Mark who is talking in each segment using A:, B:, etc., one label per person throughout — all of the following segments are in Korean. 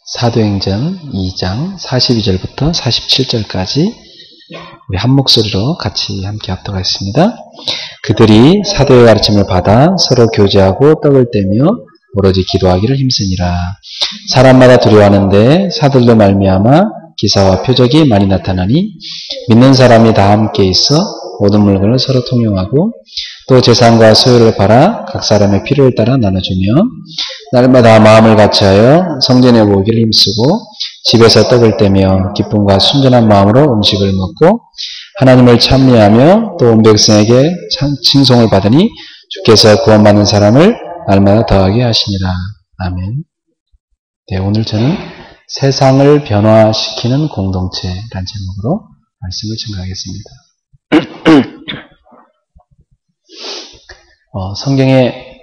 A: 사도행전 2장 42절부터 47절까지 우리 한 목소리로 같이 함께 합독하겠습니다. 그들이 사도의 가르침을 받아 서로 교제하고 떡을 떼며 오로지 기도하기를 힘쓰니라. 사람마다 두려워하는데 사들로 말미암아 기사와 표적이 많이 나타나니 믿는 사람이 다 함께 있어 모든 물건을 서로 통용하고 또 재산과 소유를 팔아 각 사람의 필요에 따라 나눠주며 날마다 마음을 같이하여 성전에 모이기를 힘쓰고 집에서 떡을 떼며 기쁨과 순전한 마음으로 음식을 먹고 하나님을 찬미하며 또 온 백성에게 칭송을 받으니 주께서 구원받는 사람을 날마다 더하게 하시니라. 아멘. 네, 오늘 저는 세상을 변화시키는 공동체라는 제목으로 말씀을 증거하겠습니다. 성경의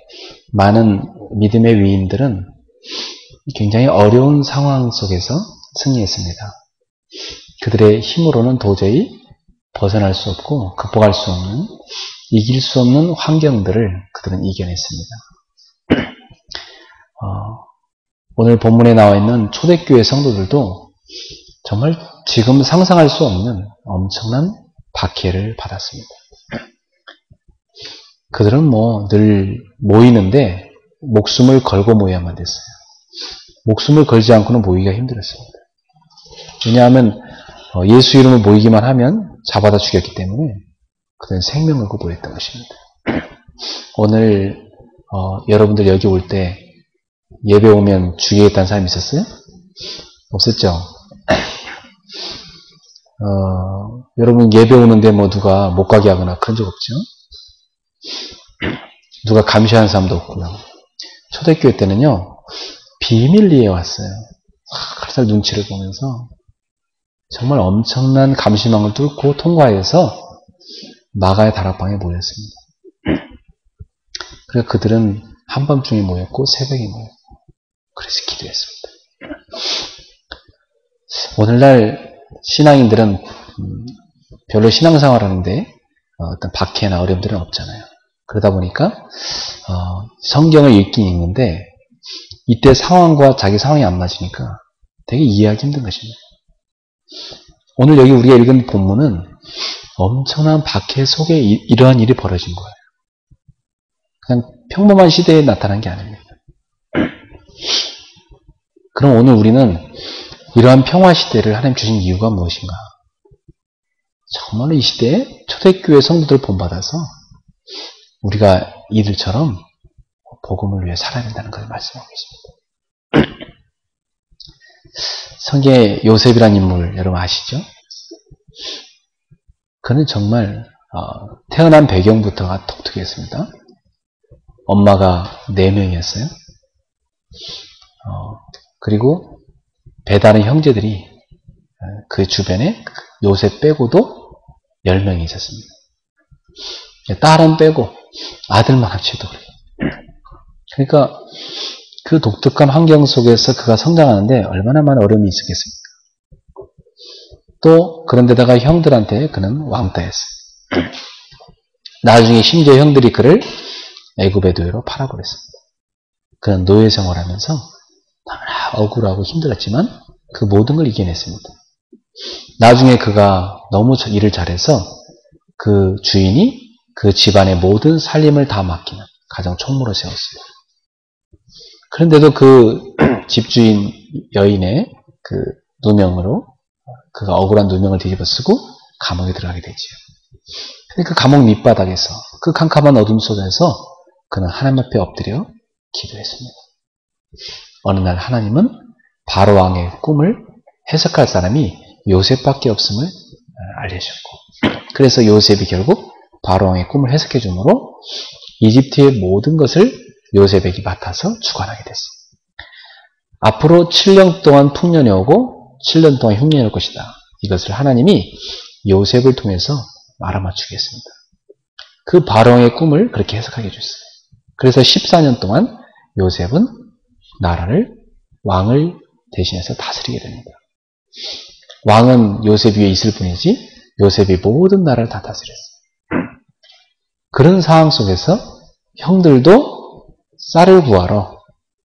A: 많은 믿음의 위인들은 굉장히 어려운 상황 속에서 승리했습니다. 그들의 힘으로는 도저히 벗어날 수 없고 극복할 수 없는, 이길 수 없는 환경들을 그들은 이겨냈습니다. 오늘 본문에 나와 있는 초대교회 성도들도 정말 지금 상상할 수 없는 엄청난 박해를 받았습니다. 그들은 늘 모이는데 목숨을 걸고 모여야만 됐어요. 목숨을 걸지 않고는 모이기가 힘들었습니다. 왜냐하면 예수 이름을 모이기만 하면 잡아다 죽였기 때문에 그들은 생명 걸고 모였던 것입니다. 오늘 여러분들 여기 올 때 예배 오면 주의했다는 사람이 있었어요? 없었죠? 여러분 예배 오는데 누가 못 가게 하거나 그런 적 없죠? 누가 감시하는 사람도 없고요. 초대교회 때는요, 비밀리에 왔어요. 항상 눈치를 보면서 정말 엄청난 감시망을 뚫고 통과해서 마가의 다락방에 모였습니다. 그래서 그들은 한밤중에 모였고 새벽에 모였고 그래서 기도했습니다. 오늘날 신앙인들은 별로 신앙생활하는데 어떤 박해나 어려움들은 없잖아요. 그러다 보니까 성경을 읽긴 읽는데 이때 상황과 자기 상황이 안 맞으니까 되게 이해하기 힘든 것입니다. 오늘 여기 우리가 읽은 본문은 엄청난 박해 속에 이러한 일이 벌어진 거예요. 그냥 평범한 시대에 나타난 게 아닙니다. 그럼 오늘 우리는 이러한 평화 시대를 하나님 주신 이유가 무엇인가? 정말로 이 시대에 초대교회 성도들 본받아서 우리가 이들처럼 복음을 위해 살아야 된다는 걸 말씀하고 계십니다. 성경에 요셉이라는 인물 여러분 아시죠? 그는 정말 태어난 배경부터가 독특했습니다. 엄마가 4명이었어요. 그리고 배다른 형제들이 그 주변에 요셉 빼고도 10명이 있었습니다. 딸은 빼고 아들만 합쳐도 그래요. 그러니까 그 독특한 환경 속에서 그가 성장하는데 얼마나 많은 어려움이 있었겠습니까? 또 그런데다가 형들한테 그는 왕따였어요. 나중에 심지어 형들이 그를 애굽의 노예로 팔아버렸습니다. 그는 노예 생활하면서 너무나 억울하고 힘들었지만 그 모든 걸 이겨냈습니다. 나중에 그가 너무 일을 잘해서 그 주인이 그 집안의 모든 살림을 다 맡기는 가정 총무로 세웠습니다. 그런데도 그 집주인 여인의 그 누명으로 그가 억울한 누명을 뒤집어 쓰고 감옥에 들어가게 되지요. 그러니까 감옥 밑바닥에서 그 캄캄한 어둠 속에서 그는 하나님 앞에 엎드려 기도했습니다. 어느 날 하나님은 바로 왕의 꿈을 해석할 사람이 요셉밖에 없음을 알려주셨고, 그래서 요셉이 결국 바로 왕의 꿈을 해석해 주므로 이집트의 모든 것을 요셉에게 맡아서 주관하게 됐어요. 앞으로 7년 동안 풍년이 오고 7년 동안 흉년이 올 것이다. 이것을 하나님이 요셉을 통해서 알아맞추겠습니다. 그 바로 왕의 꿈을 그렇게 해석하게 해줬어요. 그래서 14년 동안 요셉은 나라를 왕을 대신해서 다스리게 됩니다. 왕은 요셉 위에 있을 뿐이지 요셉이 모든 나라를 다 다스렸어요. 그런 상황 속에서 형들도 쌀을 구하러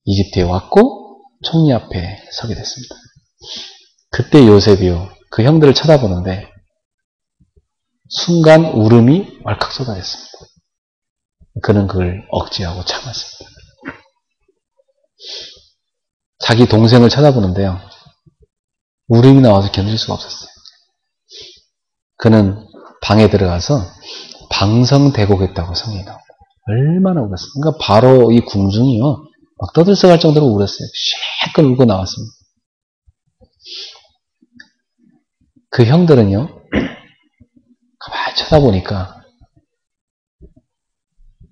A: 이집트에 왔고 총리 앞에 서게 됐습니다. 그때 요셉이요, 그 형들을 쳐다보는데 순간 울음이 왈칵 쏟아졌습니다. 그는 그걸 억제하고 참았습니다. 자기 동생을 쳐다보는데요, 울음이 나와서 견딜 수가 없었어요. 그는 방에 들어가서 방성대곡했다고 성경이 나옵니다. 얼마나 울었어요. 그러니까 바로 이 궁중이요, 막 떠들썩할 정도로 울었어요. 실컷 울고 나왔습니다. 그 형들은요, 가만히 쳐다보니까,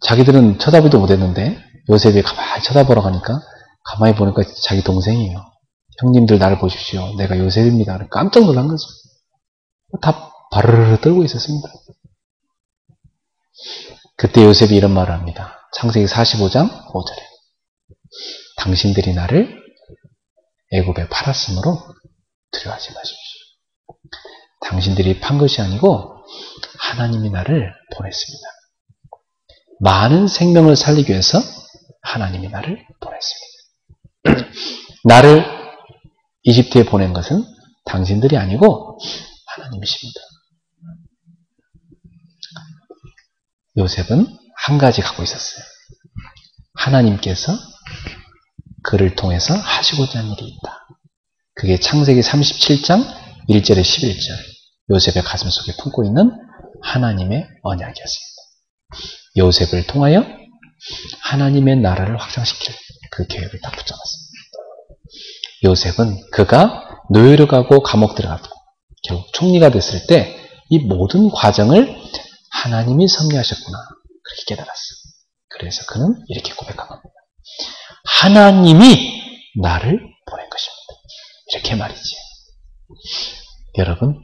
A: 자기들은 쳐다보지도 못했는데 요셉이 가만히 쳐다보러 가니까, 가만히 보니까 자기 동생이에요. 형님들 나를 보십시오, 내가 요셉입니다. 깜짝 놀란 거죠. 다 바르르 떨고 있었습니다. 그때 요셉이 이런 말을 합니다. 창세기 45장 5절에 당신들이 나를 애굽에 팔았으므로 두려워하지 마십시오. 당신들이 판 것이 아니고 하나님이 나를 보냈습니다. 많은 생명을 살리기 위해서 하나님이 나를 보냈습니다. 나를 이집트에 보낸 것은 당신들이 아니고 하나님이십니다. 요셉은 한 가지 갖고 있었어요. 하나님께서 그를 통해서 하시고자 하는 일이 있다. 그게 창세기 37장 1절에 11절, 요셉의 가슴 속에 품고 있는 하나님의 언약이었습니다. 요셉을 통하여 하나님의 나라를 확장시킬 그 계획을 딱 붙잡았습니다. 요셉은 그가 노예로 가고 감옥 들어가고 결국 총리가 됐을 때 이 모든 과정을 하나님이 섭리하셨구나, 그렇게 깨달았어요. 그래서 그는 이렇게 고백한 겁니다. 하나님이 나를 보낸 것입니다. 이렇게 말이지. 여러분,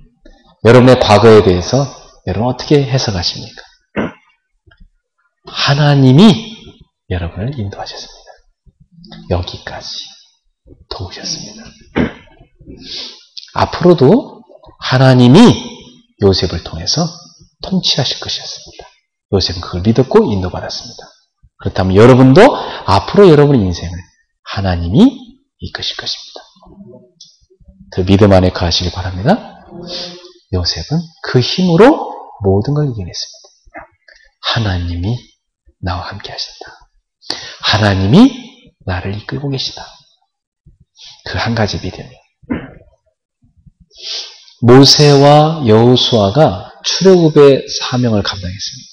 A: 여러분의 과거에 대해서 여러분 어떻게 해석하십니까? 하나님이 여러분을 인도하셨습니다. 여기까지 도우셨습니다. 앞으로도 하나님이 요셉을 통해서 통치하실 것이었습니다. 요셉은 그걸 믿었고 인도받았습니다. 그렇다면 여러분도 앞으로 여러분의 인생을 하나님이 이끄실 것입니다. 그 믿음 안에 거하시길 바랍니다. 요셉은 그 힘으로 모든 걸 이겨냈습니다. 하나님이 나와 함께 하신다. 하나님이 나를 이끌고 계시다. 그 한 가지 믿음이에요. 모세와 여호수아가 출애굽의 사명을 감당했습니다.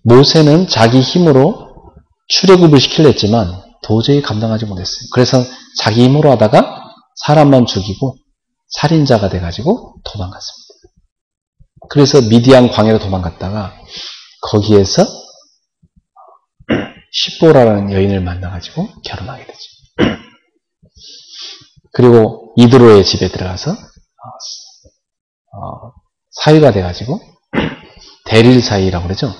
A: 모세는 자기 힘으로 출애굽을 시키려 했지만 도저히 감당하지 못했어요. 그래서 자기 힘으로 하다가 사람만 죽이고 살인자가 돼가지고 도망갔습니다. 그래서 미디안 광야로 도망갔다가 거기에서 십보라라는 여인을 만나가지고 결혼하게 되죠. 그리고 이드로의 집에 들어가서 사위가 돼가지고 대릴 사위라고 그러죠.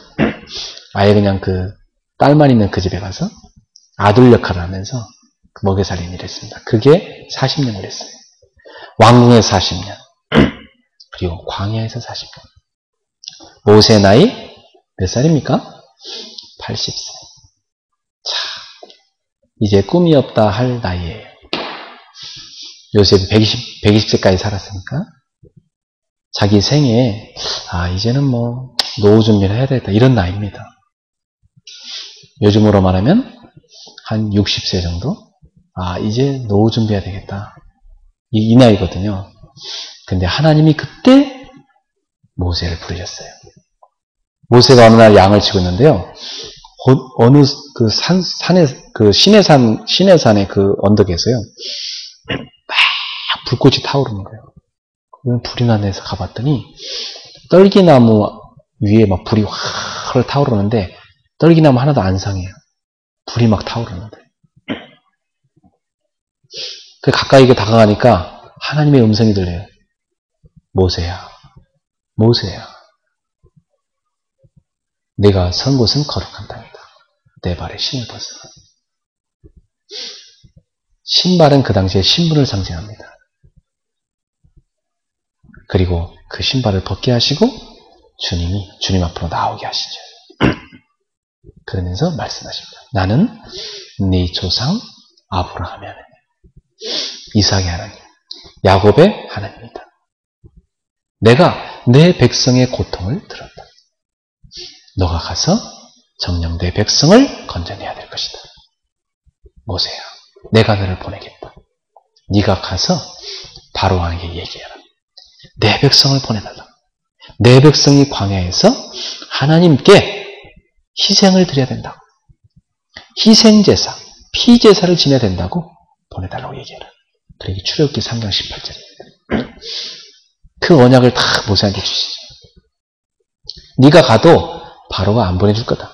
A: 아예 그냥 그 딸만 있는 그 집에 가서 아들 역할을 하면서 먹여 살린 일을 했습니다. 그게 40년을 했어요. 왕궁에 40년, 그리고 광야에서 40년. 모세 나이 몇 살입니까? 80세. 자, 이제 꿈이 없다 할 나이예요. 요셉이 120세까지 살았으니까 자기 생에 이제는 뭐 노후 준비를 해야 되겠다, 이런 나이입니다. 요즘으로 말하면 한 60세 정도? 이제 노후 준비해야 되겠다, 이 나이거든요. 근데 하나님이 그때 모세를 부르셨어요. 모세가 어느 날 양을 치고 있는데요, 어느 그 산에, 그 시내산의 그 언덕에서요, 막 불꽃이 타오르는 거예요. 그러면 불이 난 데서 가봤더니 떨기나무 위에 막 불이 확 타오르는데 떨기나무 하나도 안 상해요. 불이 막 타오르는데. 그 가까이 다가가니까 하나님의 음성이 들려요. 모세야, 모세야, 내가 선 곳은 거룩한 땅이다. 내 발에 신을 벗어라. 신발은 그 당시에 신분을 상징합니다. 그리고 그 신발을 벗게 하시고 주님이 주님 앞으로 나오게 하시죠. 그러면서 말씀하십니다. 나는 네 조상 아브라함의 하나님, 이삭의 하나님, 야곱의 하나님이다. 내가 내 백성의 고통을 들었다. 너가 가서 정녕 내 백성을 건져내야 될 것이다. 모세야, 내가 너를 보내겠다. 네가 가서 바로왕에게 얘기해라. 내 백성을 보내달라. 내 백성이 광야에서 하나님께 희생을 드려야 된다고. 희생제사, 피제사를 지내야 된다고 보내달라고 얘기해라. 그러기 출애굽기 3장 18절입니다. 그 언약을 다 모세한테 주시죠. 네가 가도 바로가 안 보내줄 거다.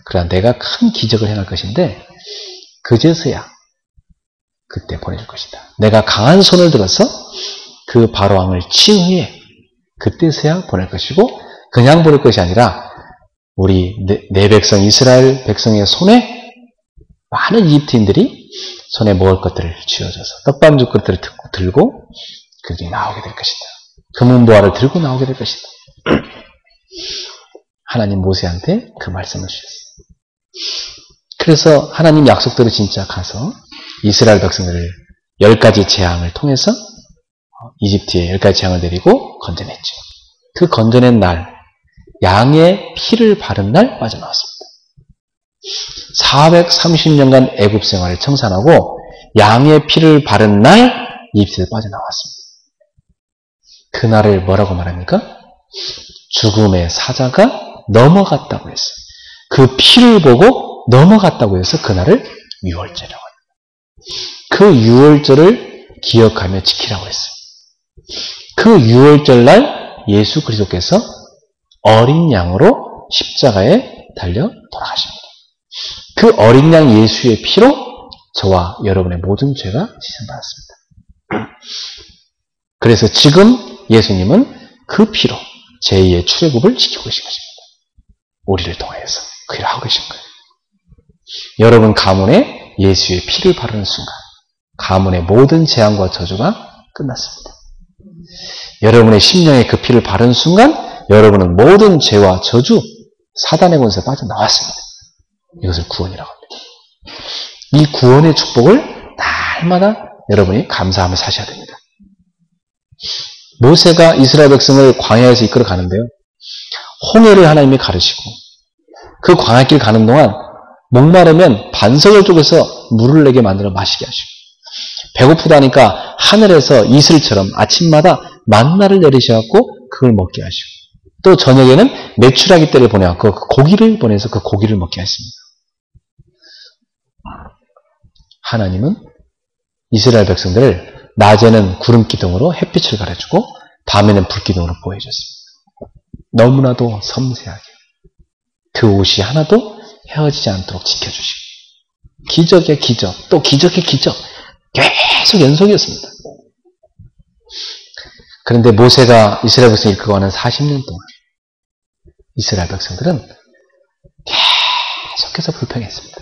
A: 그러나 내가 큰 기적을 행할 것인데 그제서야 그때 보내줄 것이다. 내가 강한 손을 들어서 그 바로왕을 친 후에 그때서야 보낼 것이고 그냥 보낼 것이 아니라 우리 내 백성 이스라엘 백성의 손에 많은 이집트인들이 손에 먹을 것들을 쥐어줘서 떡반죽 것들을 들고 그들이 나오게 될 것이다. 금은보화를 들고 나오게 될 것이다. 하나님 모세한테 그 말씀을 주셨어요. 그래서 하나님 약속대로 진짜 가서 이스라엘 백성들을 10가지 재앙을 통해서 이집트에 10가지 재앙을 내리고 건져냈죠. 그 건져낸 날, 양의 피를 바른 날 빠져나왔습니다. 430년간 애굽 생활을 청산하고 양의 피를 바른 날 이집트에서 빠져나왔습니다. 그날을 뭐라고 말합니까? 죽음의 사자가 넘어갔다고 했어요. 그 피를 보고 넘어갔다고 해서 그날을 유월절이라고 합니다. 그 유월절을 기억하며 지키라고 했어요. 그 유월절날 예수 그리스도께서 어린 양으로 십자가에 달려 돌아가십니다. 그 어린 양 예수의 피로 저와 여러분의 모든 죄가 씻음받았습니다. 그래서 지금 예수님은 그 피로 제2의 출애굽을 지키고 계신 것입니다. 우리를 통하여서 그 일을 하고 계신 거예요. 여러분 가문에 예수의 피를 바르는 순간 가문의 모든 재앙과 저주가 끝났습니다. 여러분의 심령에 그 피를 바르는 순간 여러분은 모든 죄와 저주, 사단의 권세에 빠져나왔습니다. 이것을 구원이라고 합니다. 이 구원의 축복을 날마다 여러분이 감사하며 사셔야 됩니다. 모세가 이스라엘 백성을 광야에서 이끌어 가는데요. 홍해를 하나님이 가르시고 그 광야길 가는 동안 목마르면 반석을 쪼개서 물을 내게 만들어 마시게 하시고 배고프다니까 하늘에서 이슬처럼 아침마다 만나를 내리셔갖고 그걸 먹게 하시고 또 저녁에는 메추라기 떼를 보내갖고 그 고기를 보내서 그 고기를 먹게 하십니다. 하나님은 이스라엘 백성들을 낮에는 구름기둥으로 햇빛을 가려주고 밤에는 불기둥으로 보여줬습니다. 너무나도 섬세하게 그 옷이 하나도 헤어지지 않도록 지켜주시고 기적의 기적 또 기적의 기적 계속 연속이었습니다. 그런데 모세가 이스라엘 백성을 이끌어가는 40년 동안 이스라엘 백성들은 계속해서 불평했습니다.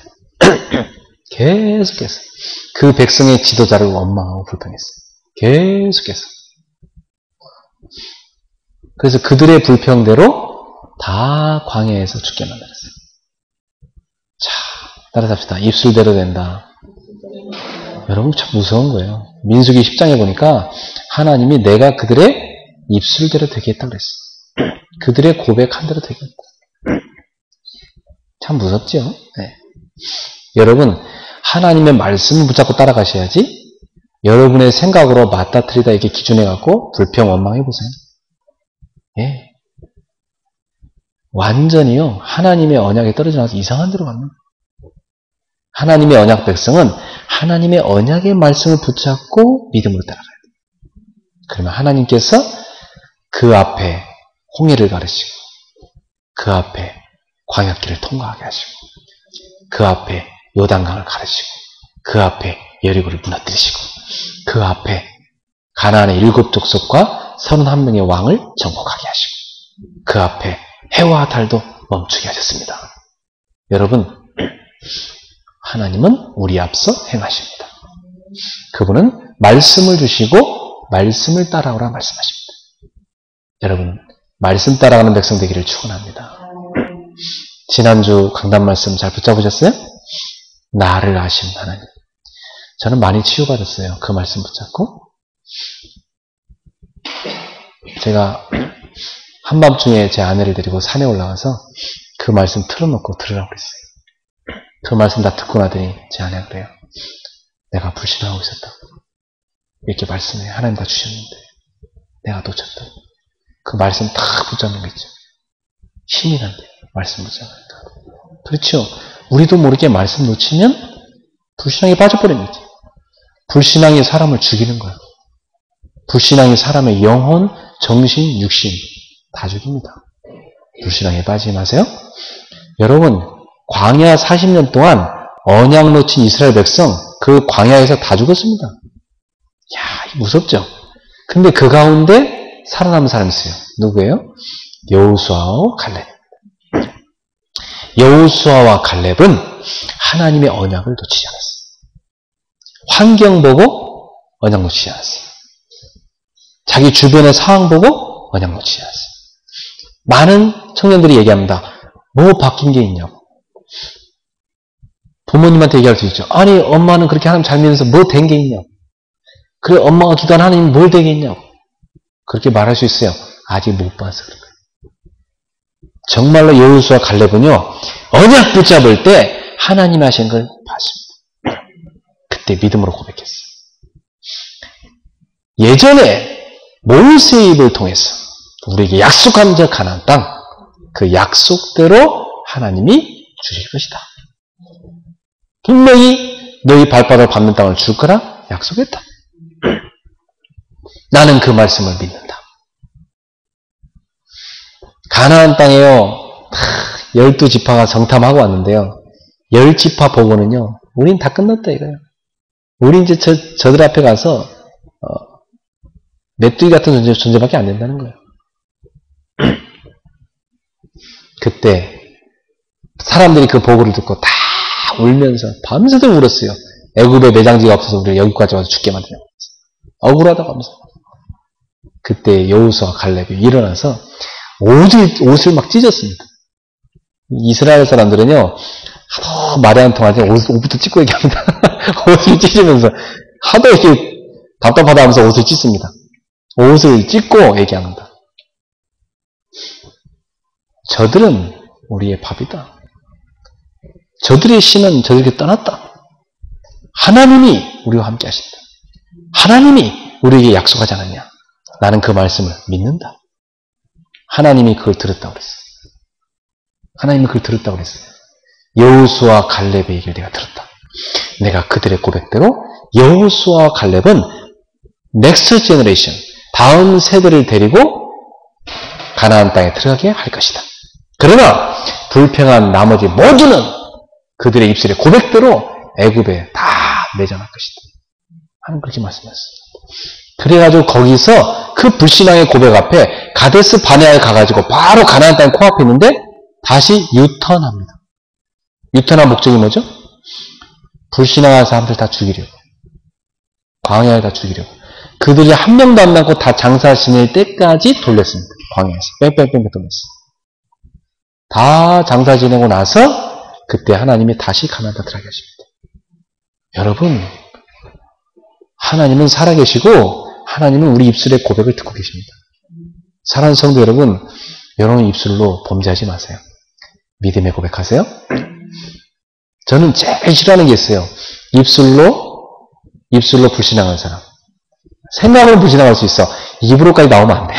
A: 계속해서 그 백성의 지도자를 원망하고 불평했어요. 계속해서. 그래서 그들의 불평대로 다 광야에서 죽게 만들었어요. 자, 따라서 합시다. 입술대로 된다. 여러분 참 무서운 거예요. 민수기 10장에 보니까 하나님이 내가 그들의 입술대로 되게 했다고 그랬어요. 그들의 고백한 대로 되게 했다. 참 무섭죠? 네. 여러분 하나님의 말씀을 붙잡고 따라가셔야지 여러분의 생각으로 맞다트리다 이렇게 기준해갖고 불평 원망해보세요. 예. 완전히요 하나님의 언약에 떨어져 나와서 이상한 데로 갑니다. 하나님의 언약 백성은 하나님의 언약의 말씀을 붙잡고 믿음으로 따라가야 돼요. 그러면 하나님께서 그 앞에 홍해를 가르치고 그 앞에 광야길을 통과하게 하시고 그 앞에 요단강을 가르치고 그 앞에 여리고를 무너뜨리시고 그 앞에 가나안의 7 족속과 31명의 왕을 정복하게 하시고 그 앞에 해와 달도 멈추게 하셨습니다. 여러분 하나님은 우리 앞서 행하십니다. 그분은 말씀을 주시고 말씀을 따라오라 말씀하십니다. 여러분 말씀 따라가는 백성 되기를 축원합니다. 지난주 강단 말씀 잘 붙잡으셨어요? 나를 아신 하나님, 저는 많이 치유받았어요. 그 말씀 붙잡고. 제가 한밤중에 제 아내를 데리고 산에 올라가서 그 말씀 틀어놓고 들으라고 그랬어요. 그 말씀 다 듣고 나더니 제 아내가 그래요. 내가 불신하고 있었다고. 이렇게 말씀해. 하나님 다 주셨는데 내가 놓쳤다고. 그 말씀 딱 붙잡는 거 있죠. 힘이 난대요. 말씀 붙잡으니까. 그렇죠. 우리도 모르게 말씀 놓치면 불신앙에 빠져버립니다. 불신앙이 사람을 죽이는 거예요. 불신앙이 사람의 영혼, 정신, 육신 다 죽입니다. 불신앙에 빠지지 마세요. 여러분, 광야 40년 동안 언약 놓친 이스라엘 백성 그 광야에서 다 죽었습니다. 야, 무섭죠? 근데 그 가운데 살아남은 사람이 있어요. 누구예요? 여호수아와 칼렙. 여호수아와 칼렙은 하나님의 언약을 놓치지 않았어요. 환경 보고 언약 놓치지 않았어요. 자기 주변의 상황 보고 언약 놓치지 않았어요. 많은 청년들이 얘기합니다. 뭐 바뀐 게 있냐고. 부모님한테 얘기할 수 있죠. 아니 엄마는 그렇게 하나님 잘 믿으면서 뭐 된 게 있냐고. 그래 엄마가 기도한 하나님 뭘 되겠냐고. 그렇게 말할 수 있어요. 아직 못 봐서 그런 거예요. 정말로 여호수아 갈렙은요. 언약 붙잡을 때 하나님이 하신 걸 봤습니다. 그때 믿음으로 고백했어요. 예전에 모세의 입을 통해서 우리에게 약속한 자 가나안 땅, 그 약속대로 하나님이 주실 것이다. 분명히 너희 발바닥을 밟는 땅을 줄 거라 약속했다. 나는 그 말씀을 믿는다. 가나안 땅에요. 12지파가 정탐하고 왔는데요. 10지파 보고는요. 우린 다 끝났다 이거예요. 우린 이제 저들 앞에 가서 메뚜기 같은 존재밖에 안 된다는 거예요. 그때 사람들이 그 보고를 듣고 다 울면서 밤새도록 울었어요. 애굽에 매장지가 없어서 우리가 여기까지 와서 죽게 만드냐고. 억울하다고 하면서. 그때 여호수아 갈렙이 일어나서 옷을 막 찢었습니다. 이스라엘 사람들은요, 하도 말이 안 통하지 옷부터 찢고 얘기합니다. 옷을 찢으면서 하도 이렇게 답답하다 하면서 옷을 찢습니다. 옷을 찢고 얘기합니다. 저들은 우리의 밥이다. 저들의 신은 저들에게 떠났다. 하나님이 우리와 함께 하신다. 하나님이 우리에게 약속하지 않았냐. 나는 그 말씀을 믿는다. 하나님이 그걸 들었다고 그랬어요. 하나님이 그걸 들었다고 그랬어요. 여호수아 갈렙의 얘기를 내가 들었다. 내가 그들의 고백대로 여호수아 갈렙은 넥스트 제너레이션, 다음 세대를 데리고 가나안 땅에 들어가게 할 것이다. 그러나 불평한 나머지 모두는 그들의 입술의 고백대로 애굽에 다 매장할 것이다. 하나님 그렇게 말씀하셨어요. 그래가지고 거기서 그 불신앙의 고백 앞에 가데스 바네아에 가가지고 바로 가나안 땅 코앞에 있는데 다시 유턴합니다. 유턴한 목적이 뭐죠? 불신앙한 사람들 다 죽이려고. 광야에 다 죽이려고. 그들이 한 명도 안 남고 다 장사 지낼 때까지 돌렸습니다. 광야에서. 뺑뺑뺑뺑 돌렸어요. 다 장사 지내고 나서 그때 하나님이 다시 가나안 땅 들어가게 하십니다. 여러분, 하나님은 살아계시고 하나님은 우리 입술의 고백을 듣고 계십니다. 사랑하는 성도 여러분, 여러분 입술로 범죄하지 마세요. 믿음의 고백하세요. 저는 제일 싫어하는 게 있어요. 입술로 불신앙하는 사람. 생각으로 불신앙할 수 있어. 입으로까지 나오면 안 돼.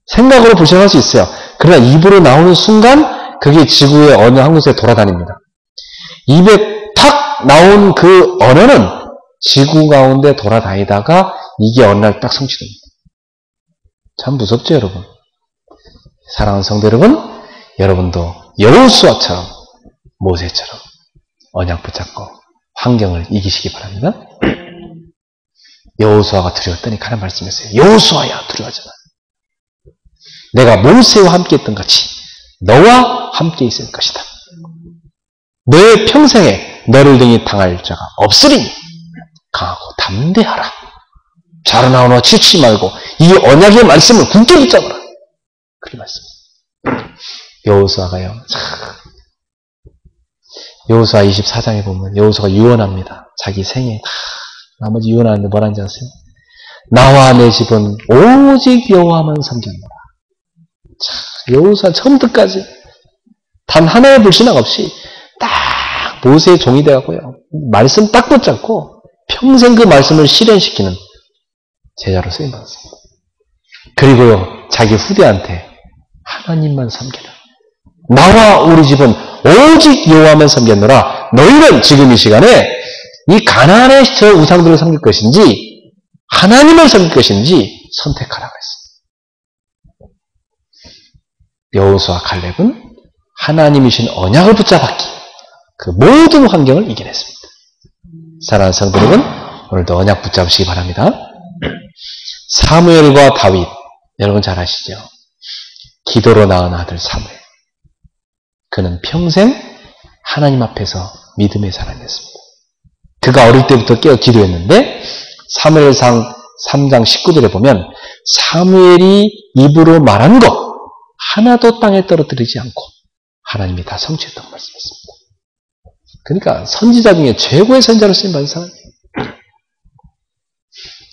A: 생각으로 불신앙할 수 있어요. 그러나 입으로 나오는 순간 그게 지구의 어느 한 곳에 돌아다닙니다. 입에 탁 나온 그 언어는 지구 가운데 돌아다니다가 이게 어느 날 딱 성취됩니다. 참 무섭죠, 여러분? 사랑하는 성도 여러분, 여러분도 여호수아처럼 모세처럼 언약 붙잡고 환경을 이기시기 바랍니다. 여호수아가 두려웠더니 하나님 말씀했어요. 여호수아야 두려워하지 마. 내가 모세와 함께 했던 같이 너와 함께 있을 것이다. 너의 평생에 너를 등이 당할 자가 없으리니 강하고 담대하라. 자라나오나 치우치지 말고 이 언약의 말씀을 굳게 붙잡으라. 그렇게 말씀합니다. 여호수아가요. 여호수아 24장에 보면 여호수아가 유언합니다. 자기 생에 다 나머지 유언하는데 뭐라는지 아세요? 나와 내 집은 오직 여호와만 섬겼노라. 자, 여호수아 처음부터 끝까지 단 하나의 불신앙 없이 딱 모세의 종이 되었고요. 말씀 딱 붙잡고 평생 그 말씀을 실현시키는 제자로 쓰임받았습니다. 그리고요, 자기 후대한테 하나님만 섬겨라. 나와 우리 집은 오직 여호와만 섬겼노라. 너희는 지금 이 시간에 이 가나안의 저 우상들을 섬길 것인지 하나님을 섬길 것인지 선택하라고 했습니다. 여호수아 칼렙은 하나님이신 언약을 붙잡았기 그 모든 환경을 이겨냈습니다. 사랑하는 성도 여러분, 오늘도 언약 붙잡으시기 바랍니다. 사무엘과 다윗, 여러분 잘 아시죠? 기도로 낳은 아들 사무엘. 그는 평생 하나님 앞에서 믿음의 사람이었습니다. 그가 어릴 때부터 깨어 기도했는데 사무엘상 3장 19절에 보면 사무엘이 입으로 말한 것 하나도 땅에 떨어뜨리지 않고 하나님이 다 성취했다고 말씀했습니다. 그러니까 선지자 중에 최고의 선지자로 쓰임받은 사람이에요.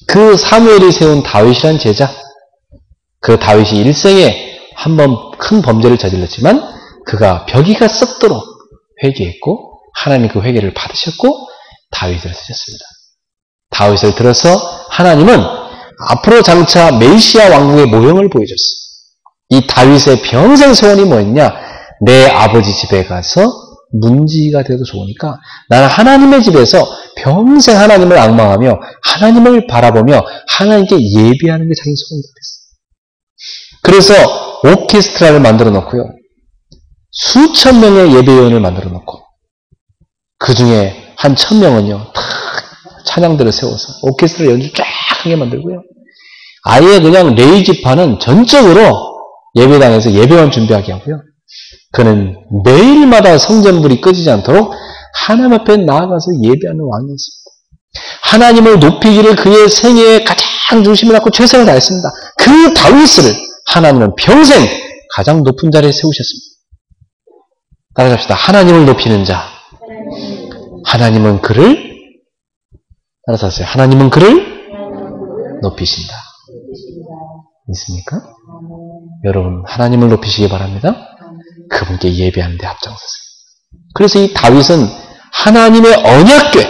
A: 그 사무엘이 세운 다윗이란 제자, 그 다윗이 일생에 한 번 큰 범죄를 저질렀지만 그가 벽이가 썩도록 회개했고 하나님 그 회개를 받으셨고 다윗을 쓰셨습니다. 다윗을 들어서 하나님은 앞으로 장차 메시아 왕국의 모형을 보여줬어요. 이 다윗의 평생 소원이 뭐였냐? 내 아버지 집에 가서 문지기가 되어도 좋으니까 나는 하나님의 집에서 평생 하나님을 앙망하며 하나님을 바라보며 하나님께 예배하는 게 자기 소원이 됐어요. 그래서 오케스트라를 만들어 놓고요. 수천 명의 예배위원을 만들어 놓고 그 중에 한 1000명은요. 다 찬양들을 세워서 오케스트라 연주 쫙 하게 만들고요. 아예 그냥 레이지파는 전적으로 예배당에서 예배원 준비하게 하고요. 그는 매일마다 성전불이 꺼지지 않도록 하나님 앞에 나아가서 예배하는 왕이었습니다. 하나님을 높이기를 그의 생애에 가장 중심에 놓고 최선을 다했습니다. 그 다윗을 하나님은 평생 가장 높은 자리에 세우셨습니다. 따라갑시다. 하나님을 높이는 자. 하나님은 그를 따라서 하세요. 하나님은 그를 높이신다. 있습니까? 여러분 하나님을 높이시기 바랍니다. 그분께 예배하는 데 앞장서세요. 그래서 이 다윗은 하나님의 언약궤,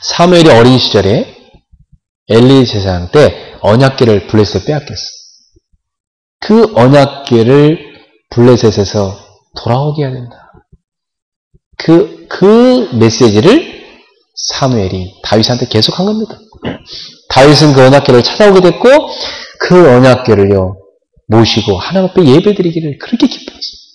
A: 사무엘이 어린 시절에 엘리 제사장 때 언약궤를 블레셋에 빼앗겼어요. 그 언약궤를 블레셋에서 돌아오게 해야 된다. 그 메시지를 사무엘이 다윗한테 계속한 겁니다. 다윗은 그 언약궤를 찾아오게 됐고 그 언약궤를요 모시고 하나님 앞에 예배드리기를 그렇게 기뻐했습니다.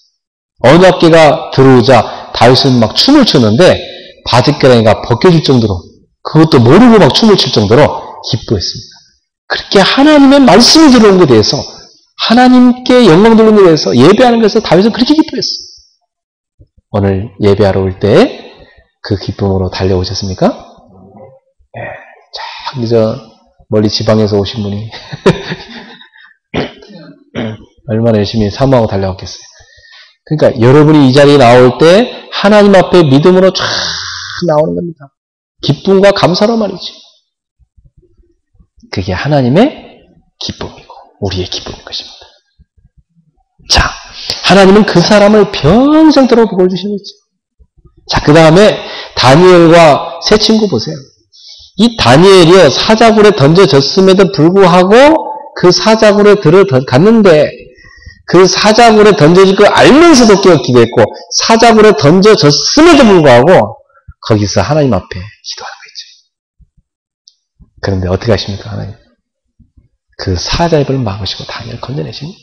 A: 언약궤가 들어오자 다윗은 막 춤을 추는데 바짓가랑이가 벗겨질 정도로 그것도 모르고 막 춤을 출 정도로 기뻐했습니다. 그렇게 하나님의 말씀이 들어온 것에 대해서 하나님께 영광 돌리는 것에 대해서 예배하는 것에서 다윗은 그렇게 기뻐했어요. 오늘 예배하러 올 때 그 기쁨으로 달려오셨습니까? 네, 저 멀리 지방에서 오신 분이 얼마나 열심히 사모하고 달려왔겠어요. 그러니까 여러분이 이 자리에 나올 때 하나님 앞에 믿음으로 쫙 나오는 겁니다. 기쁨과 감사로 말이죠. 그게 하나님의 기쁨이고 우리의 기쁨인 것입니다. 자, 하나님은 그 사람을 평생도록 복을 주시는 거죠. 자, 그 다음에 다니엘과 세 친구 보세요. 이 다니엘이요 사자굴에 던져졌음에도 불구하고 그 사자굴에 들어갔는데 그 사자굴에 던져질 걸 알면서도 깨어 기도했고 사자굴에 던져졌음에도 불구하고 거기서 하나님 앞에 기도하는 거죠. 그런데 어떻게 하십니까 하나님? 그 사자의 입을 막으시고 다니엘을 건져내십니다.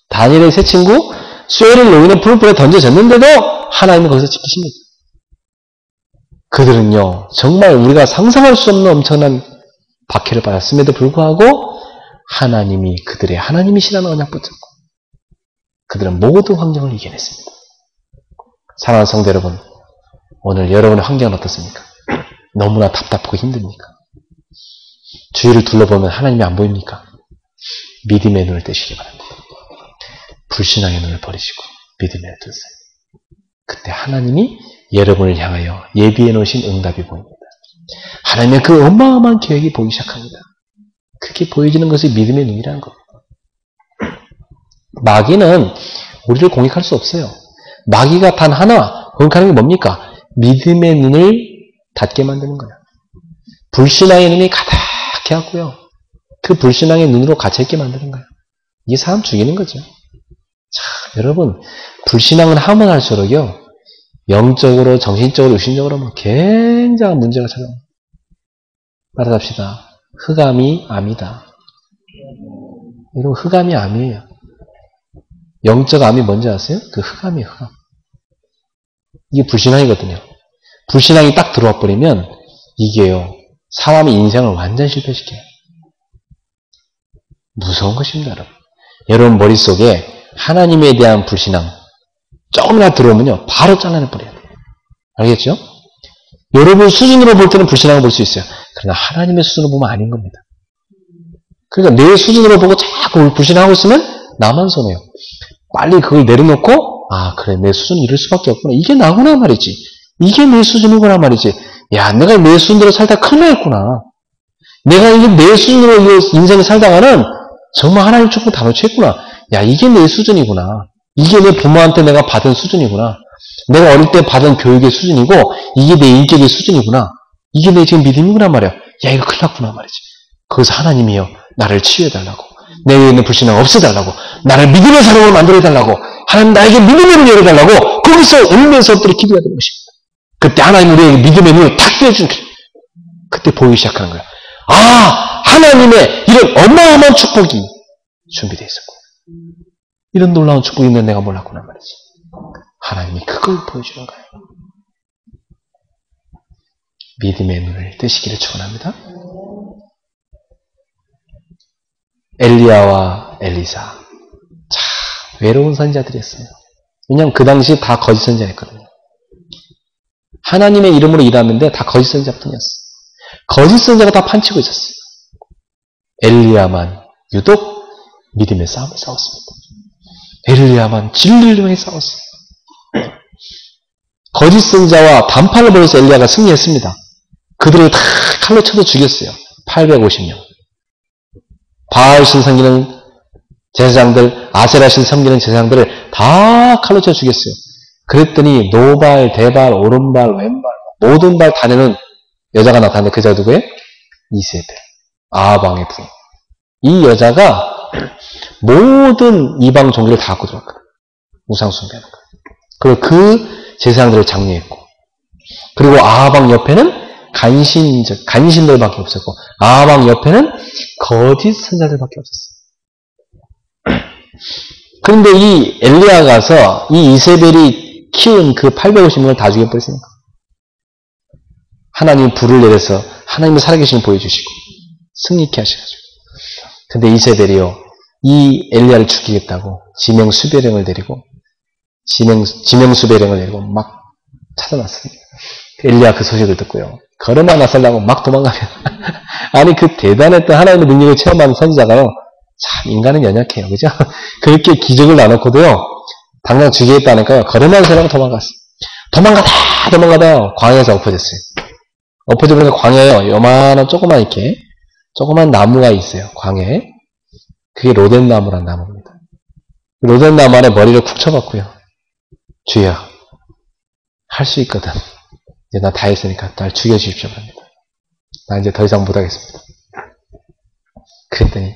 A: 다니엘의 세 친구 쇠를 놓이는 풀불에 던져졌는데도 하나님은 거기서 지키십니다. 그들은요 정말 우리가 상상할 수 없는 엄청난 박해를 받았음에도 불구하고 하나님이 그들의 하나님이시라는 언약 붙잡고 그들은 모든 환경을 이겨냈습니다. 사랑하는 성도 여러분, 오늘 여러분의 환경은 어떻습니까? 너무나 답답하고 힘듭니까? 주위를 둘러보면 하나님이 안 보입니까? 믿음의 눈을 떼시기 바랍니다. 불신앙의 눈을 버리시고 믿음의 눈을 뜨세요. 그때 하나님이 여러분을 향하여 예비해 놓으신 응답이 보입니다. 하나님의 그 어마어마한 계획이 보이기 시작합니다. 그렇게 보여지는 것이 믿음의 눈이라는 겁니다. 마귀는 우리를 공격할 수 없어요. 마귀가 단 하나 공격하는 게 뭡니까? 믿음의 눈을 닫게 만드는 거예요. 불신앙의 눈이 가득해 갖고요. 그 불신앙의 눈으로 갇혀있게 만드는 거예요. 이게 사람 죽이는 거죠. 자, 여러분, 불신앙은 하면 할수록요, 영적으로, 정신적으로, 육신적으로 뭐 굉장한 문제가 찾아옵니다. 따라잡시다. 흑암이 암이다. 이거 흑암이 암이에요. 영적 암이 뭔지 아세요? 그 흑암이에요, 흑암. 이게 불신앙이거든요. 불신앙이 딱 들어와 버리면 이게요, 사람의 인생을 완전히 실패시켜요. 무서운 것입니다, 여러분. 여러분 머릿속에 하나님에 대한 불신앙 조금이나 들어오면요, 바로 잘라내버려요. 알겠죠? 여러분 수준으로 볼 때는 불신앙을 볼 수 있어요. 그러나 하나님의 수준으로 보면 아닌 겁니다. 그러니까 내 수준으로 보고 자꾸 불신하고 있으면 나만 손해요. 빨리 그걸 내려놓고, 아, 그래, 내 수준이 이럴 수밖에 없구나. 이게 나구나 말이지. 이게 내 수준이구나 말이지. 야, 내가 내 수준으로 살다 큰일 났구나. 내가 이게 내 수준으로 인생을 살다가는 정말 하나님 축복 다 놓쳤구나. 야, 이게 내 수준이구나. 이게 내 부모한테 내가 받은 수준이구나. 내가 어릴 때 받은 교육의 수준이고, 이게 내 인격의 수준이구나. 이게 내 지금 믿음이구나 말이야. 야, 이거 큰일 났구나 말이지. 거기서 하나님이요, 나를 치유해달라고. 내 위에 있는 불신앙을 없애달라고. 나를 믿음의 사람으로 만들어달라고. 하나님 나에게 믿음의 눈을 열어달라고. 거기서 울면서 엎드려 기도해야 되는 것입니다. 그때 하나님 우리에게 믿음의 눈을 탁 떼어주는 거예요. 그때 보이기 시작하는 거예요. 아, 하나님의 이런 어마어마한 축복이 준비되어 있었고, 이런 놀라운 축복이 있는 내가 몰랐구나 말이지. 하나님이 그걸 보여주는 거예요. 믿음의 눈을 뜨시기를 축원합니다. 엘리야와 엘리사, 참 외로운 선지자들이었어요. 왜냐하면 그 당시 다 거짓 선지자였거든요. 하나님의 이름으로 일하는데 다 거짓 선지자뿐이었어요. 거짓 선지자가 다 판치고 있었어요. 엘리야만 유독 믿음의 싸움을 싸웠습니다. 엘리야만 진리를 위해 싸웠어요. 거짓 선지자와 단판을 벌여서 엘리야가 승리했습니다. 그들을 다 칼로 쳐서 죽였어요. 850명. 바알 신 섬기는 제사장들, 아세라 신 섬기는 제사장들을 다 칼로 쳐 죽였어요. 그랬더니 노발, 대발, 오른발, 왼발 모든 발 다 내는 여자가 나타났는데 그 여자가 누구예요? 이세벨, 아합 왕의 부인. 이 여자가 모든 이방 종교를 다 갖고 들어왔거든요. 우상 숭배하는 거예요. 그리고 그 제사장들을 장려했고, 그리고 아합 왕 옆에는 간신들밖에 없었고, 아합 왕 옆에는 거짓 선자들밖에 없었어요. 그런데 이 엘리야가 가서 이 이세벨이 키운 그 850명을 다 죽여버렸으니까 하나님이 불을 내려서 하나님의 살아계심을 보여주시고 승리케 하셔가지고, 근데 이세벨이요, 이 엘리야를 죽이겠다고 지명수배령을 내리고 막 찾아났습니다. 엘리야 그 소식을 듣고요, 걸음 하나 살라고 막 도망가면 아니 그 대단했던 하나님의 능력을 체험하는 선지자가요, 참 인간은 연약해요, 그죠? 그렇게 기적을 나놓고도요 당장 죽이겠다니까요 걸음 하나 살라고 도망갔어요. 도망가다 광야에서 엎어졌어요. 엎어져버리니까 광야에요, 요만한 조그만 나무가 있어요, 광야에. 그게 로덴나무란 나무입니다. 로덴나무 안에 머리를 쿡 쳐박고요, 주여 할 수 있거든, 이제 나 다 했으니까 날 죽여주십시오 합니다. 나 이제 더 이상 못하겠습니다. 그랬더니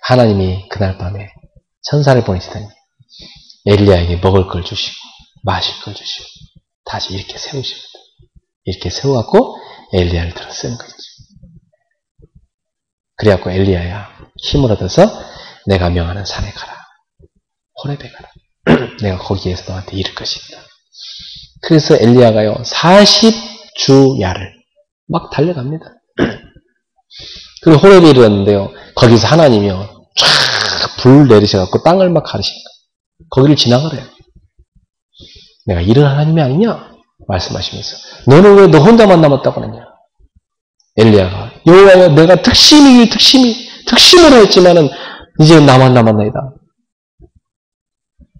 A: 하나님이 그날 밤에 천사를 보내시더니 엘리야에게 먹을 걸 주시고 마실 걸 주시고 다시 이렇게 세우십니다. 이렇게 세워갖고 엘리야를 들어 쓰는 거죠. 그래갖고 엘리야야, 힘을 얻어서 내가 명하는 산에 가라, 호렙에 가라. 내가 거기에서 너한테 이룰 것이다. 그래서 엘리야가요 40주야를 막 달려갑니다. 그리고 호렙에 이르렀는데요, 거기서 하나님이요 쫙 불 내리셔갖고 땅을 막 가르십니다. 거기를 지나가래요. 내가 이런 하나님이 아니냐 말씀하시면서, 너는 왜 너 혼자만 남았다고 하느냐. 엘리야가 여호와여, 내가 특심으로 했지만은 이제 나만 남았나이다.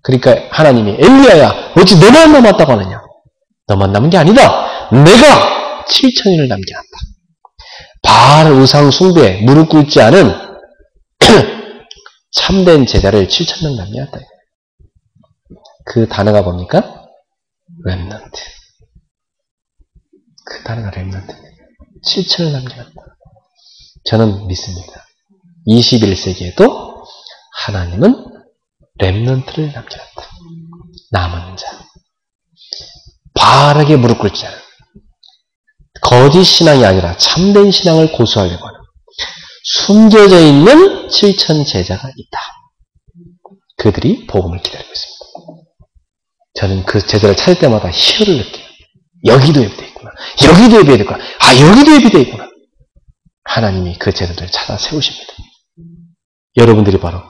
A: 그러니까 하나님이 엘리야야 어찌 너만 남았다고 하느냐. 너만 남은 게 아니다. 내가 7천인을 남겨놨다. 바알 우상 숭배에 무릎 꿇지 않은 참된 제자를 7천명 남겨놨다. 그 단어가 뭡니까? 렘넌트. 그 단어가 렘넌트. 7천을 남겨놨다. 저는 믿습니다. 21세기에도 하나님은 렘넌트를 남겨놨다. 남은 자. 바알에게 무릎 꿇지 않은 거짓 신앙이 아니라 참된 신앙을 고수하려고 하는 숨겨져 있는 7천 제자가 있다. 그들이 복음을 기다리고 있습니다. 저는 그 제자를 찾을 때마다 희열을 느껴요. 여기도 예비되어 있구나. 여기도 예비되어 있구나. 아, 여기도 예비되어 있구나. 하나님이 그 제자들을 찾아 세우십니다. 여러분들이 바로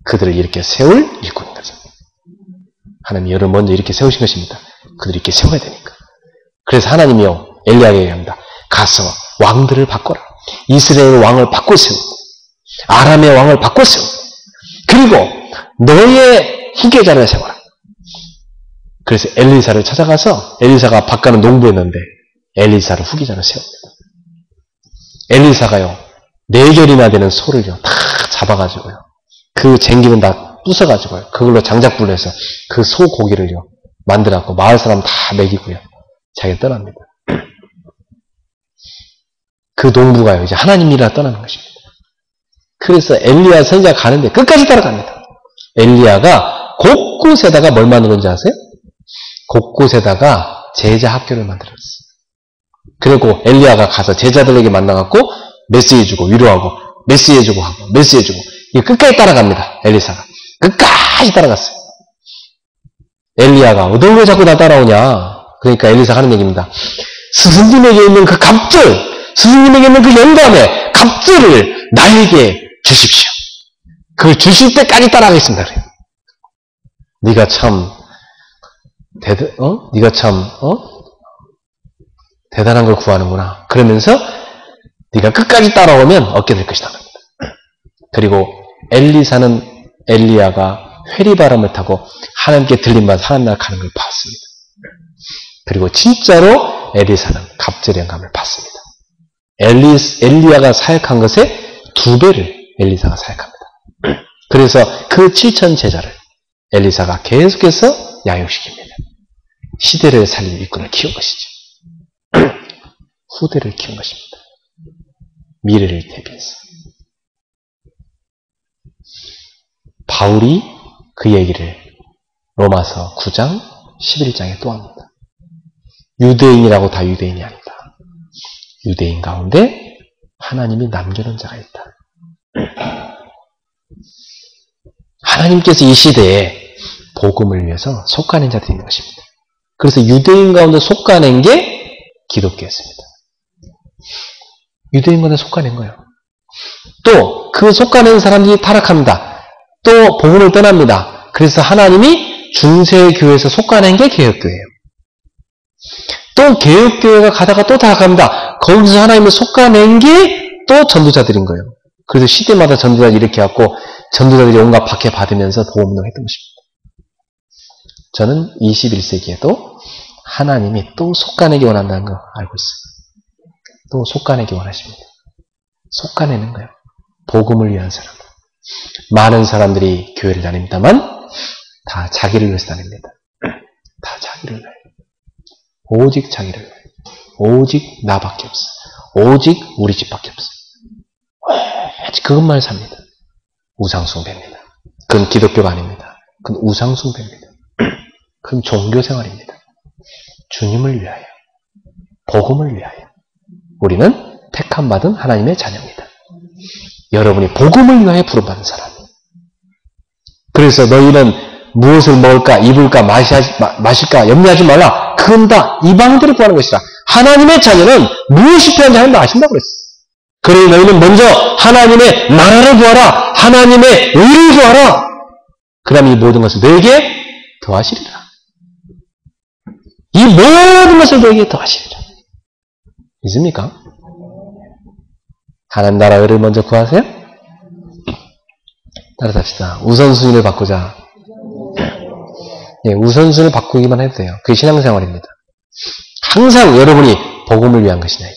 A: 그들을 이렇게 세울 일꾼인 거죠. 하나님이 여러분 먼저 이렇게 세우신 것입니다. 그들을 이렇게 세워야 되니까. 그래서 하나님이요 엘리야에게 얘기합니다. 가서 왕들을 바꿔라. 이스라엘 왕을 바꿔 세우고 아람의 왕을 바꿔 세우고 그리고 너의 후계자를 세워라. 그래서 엘리사를 찾아가서 엘리사가 바깥은 농부였는데 엘리사를 후계자로 세웁니다. 엘리사가요 4결이나 되는 소를요 다 잡아가지고요 그 쟁기는 다 부숴가지고요 그걸로 장작불로 해서 그 소 고기를요 만들어갖고 마을 사람 다 먹이고요 자기가 떠납니다. 그 농부가요 이제 하나님이라 떠나는 것입니다. 그래서 엘리야 선지자가 가는데 끝까지 따라갑니다. 엘리야가 곳곳에다가 뭘 만드는지 아세요? 곳곳에다가 제자 학교를 만들었어요. 그리고 엘리야가 가서 제자들에게 만나갖고 메시해주고 위로하고 메시해주고 하고 메시해주고 이 끝까지 따라갑니다. 엘리사가 끝까지 따라갔어요. 엘리야가 너 왜 자꾸 나 따라오냐? 그러니까 엘리사가 하는 얘기입니다. 스승님에게 있는 그 갑절, 스승님에게 있는 그 영감의 갑절을 나에게 주십시오. 그걸 주실 때까지 따라가겠습니다. 그래요. 네가 참 대단한 걸 구하는구나. 그러면서 네가 끝까지 따라오면 얻게 될 것이다. 그리고 엘리사는 엘리야가 회리바람을 타고 하나님께 들림받아 하나님 나라 가는 걸 봤습니다. 그리고 진짜로 엘리사는 갑절의 영감을 받습니다. 엘리야가 사역한 것의 2배를 엘리사가 사역합니다. 그래서 그 7천 제자를 엘리사가 계속해서 양육시킵니다. 시대를 살릴 일꾼을 키운 것이죠. 후대를 키운 것입니다. 미래를 대비해서. 바울이 그 얘기를 로마서 9장 11장에 또 합니다. 유대인이라고 다 유대인이 아니다. 유대인 가운데 하나님이 남겨놓은 자가 있다. 하나님께서 이 시대에 복음을 위해서 속가낸 자들이 있는 것입니다. 그래서 유대인 가운데 속가낸 게 기독교였습니다. 유대인 가운데 속가낸 거예요. 또 그 속가낸 사람들이 타락합니다. 또 복음을 떠납니다. 그래서 하나님이 중세교회에서 속가낸 게 개혁교회예요. 또 개혁교회가 가다가 또 타락합니다. 거기서 하나님을 속가낸 게 또 전도자들인 거예요. 그래서 시대마다 전도자들이 이렇게 갖고 전도자들이 온갖 박해 받으면서 복음운동을 했던 것입니다. 저는 21세기에도 하나님이 또 속가내기 원한다는 거 알고 있어요. 또 속가내기 원하십니다. 속가내는 거예요. 복음을 위한 사람. 많은 사람들이 교회를 다닙니다만 다 자기를 위해서 다닙니다. 다 자기를 위해. 오직 자기를 위해. 오직 나밖에 없어. 오직 우리 집밖에 없어. 오직 그것만 삽니다. 우상숭배입니다. 그건 기독교가 아닙니다. 그건 우상숭배입니다. 그건 종교생활입니다. 주님을 위하여. 복음을 위하여. 우리는 택함받은 하나님의 자녀입니다. 여러분이 복음을 위하여 부름받은 사람. 그래서 너희는 무엇을 먹을까, 입을까, 마실까 염려하지 말라. 그건 다 이방인들을 구하는 것이다. 하나님의 자녀는 무엇이 필요한지 하나님도 아신다고 그랬어요. 그러니 너희는 먼저 하나님의 나라를 구하라. 하나님의 의를 구하라. 그 다음에 이 모든 것을 너에게 더하시리라. 이 모든 것을 너에게 더하시리라. 믿습니까? 하나님 나라 의를 먼저 구하세요? 따라서 합시다. 우선순위를 바꾸자. 예, 우선순위를 바꾸기만 해도 돼요. 그게 신앙생활입니다. 항상 여러분이 복음을 위한 것이냐.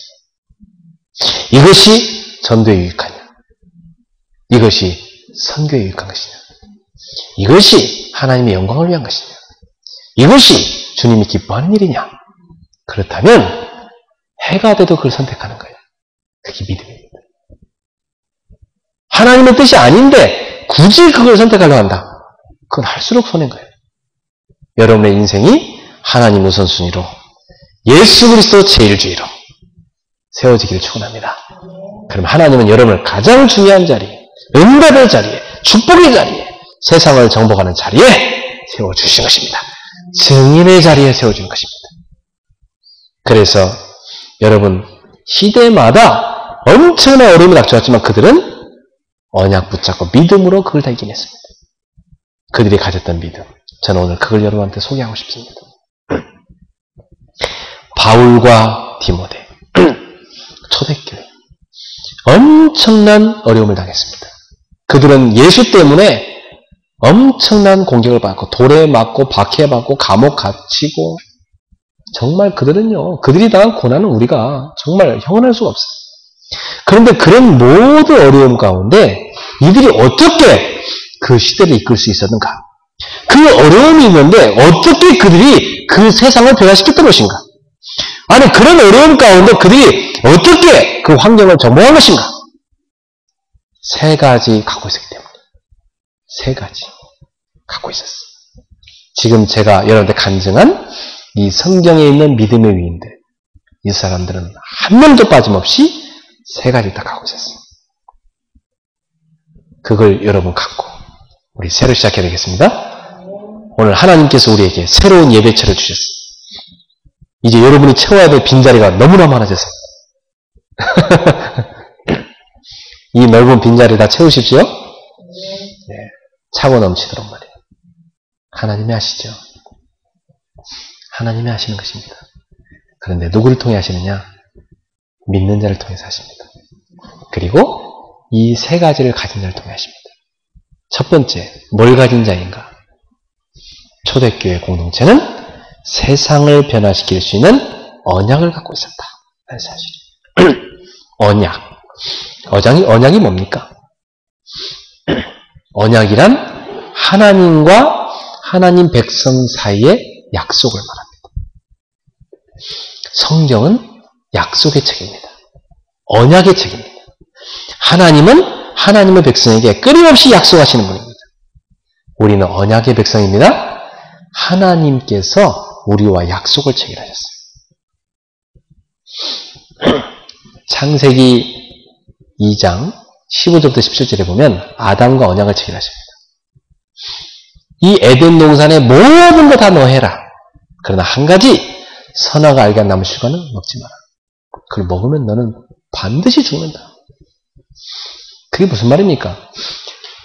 A: 이것이 전도에 유익하냐. 이것이 선교에 유익한 것이냐. 이것이 하나님의 영광을 위한 것이냐. 이것이 주님이 기뻐하는 일이냐. 그렇다면 해가 돼도 그걸 선택하는 거예요. 그게 믿음입니다. 하나님의 뜻이 아닌데 굳이 그걸 선택하려고 한다. 그건 할수록 손해인 거예요. 여러분의 인생이 하나님 우선순위로 예수 그리스도 제일주의로 세워지기를 축원합니다. 그럼 하나님은 여러분을 가장 중요한 자리에, 응답의 자리에, 축복의 자리에, 세상을 정복하는 자리에 세워주신 것입니다. 증인의 자리에 세워주는 것입니다. 그래서 여러분 시대마다 엄청난 어려움이 닥쳐왔지만 그들은 언약 붙잡고 믿음으로 그걸 다 이겨냈습니다. 그들이 가졌던 믿음. 저는 오늘 그걸 여러분한테 소개하고 싶습니다. 바울과 디모데 초대교회 엄청난 어려움을 당했습니다. 그들은 예수 때문에 엄청난 공격을 받고 돌에 맞고 박해받고 감옥 갇히고 정말 그들이 당한 고난은 우리가 정말 형언할 수가 없어요. 그런데 그런 모든 어려움 가운데 이들이 어떻게 그 시대를 이끌 수 있었는가? 그 어려움이 있는데 어떻게 그들이 그 세상을 변화시켰던 것인가? 아니 그런 어려움 가운데 그들이 어떻게 그 환경을 정복한 것인가? 세 가지 갖고 있었기 때문에 세 가지 갖고 있었어요. 지금 제가 여러분한테 간증한 이 성경에 있는 믿음의 위인들 이 사람들은 한 명도 빠짐없이 세 가지를 다 갖고 있었어요. 그걸 여러분 갖고 우리 새로 시작해야 되겠습니다. 오늘 하나님께서 우리에게 새로운 예배처를 주셨어요. 이제 여러분이 채워야 될 빈자리가 너무나 많아졌어요. 이 넓은 빈자리 다 채우십시오. 네, 차고 넘치도록 말이에요. 하나님이 하시죠. 하나님이 하시는 것입니다. 그런데 누구를 통해 하시느냐? 믿는 자를 통해서 하십니다. 그리고 이 세 가지를 가진 자를 통해 하십니다. 첫 번째, 뭘 가진 자인가? 초대교회 공동체는 세상을 변화시킬 수 있는 언약을 갖고 있었다. 라는 사실. 언약이 뭡니까? 언약이란 하나님과 하나님 백성 사이의 약속을 말합니다. 성경은 약속의 책입니다. 언약의 책입니다. 하나님은 하나님의 백성에게 끊임없이 약속하시는 분입니다. 우리는 언약의 백성입니다. 하나님께서 우리와 약속을 체결하셨어요. 창세기 2장 15절부터 17절에 보면 아담과 언약을 체결하십니다. 이 에덴 동산의 모든 거 다 너 해라. 그러나 한 가지 선악을 알게 한 나무 실과는 먹지 마라. 그걸 먹으면 너는 반드시 죽는다. 그게 무슨 말입니까?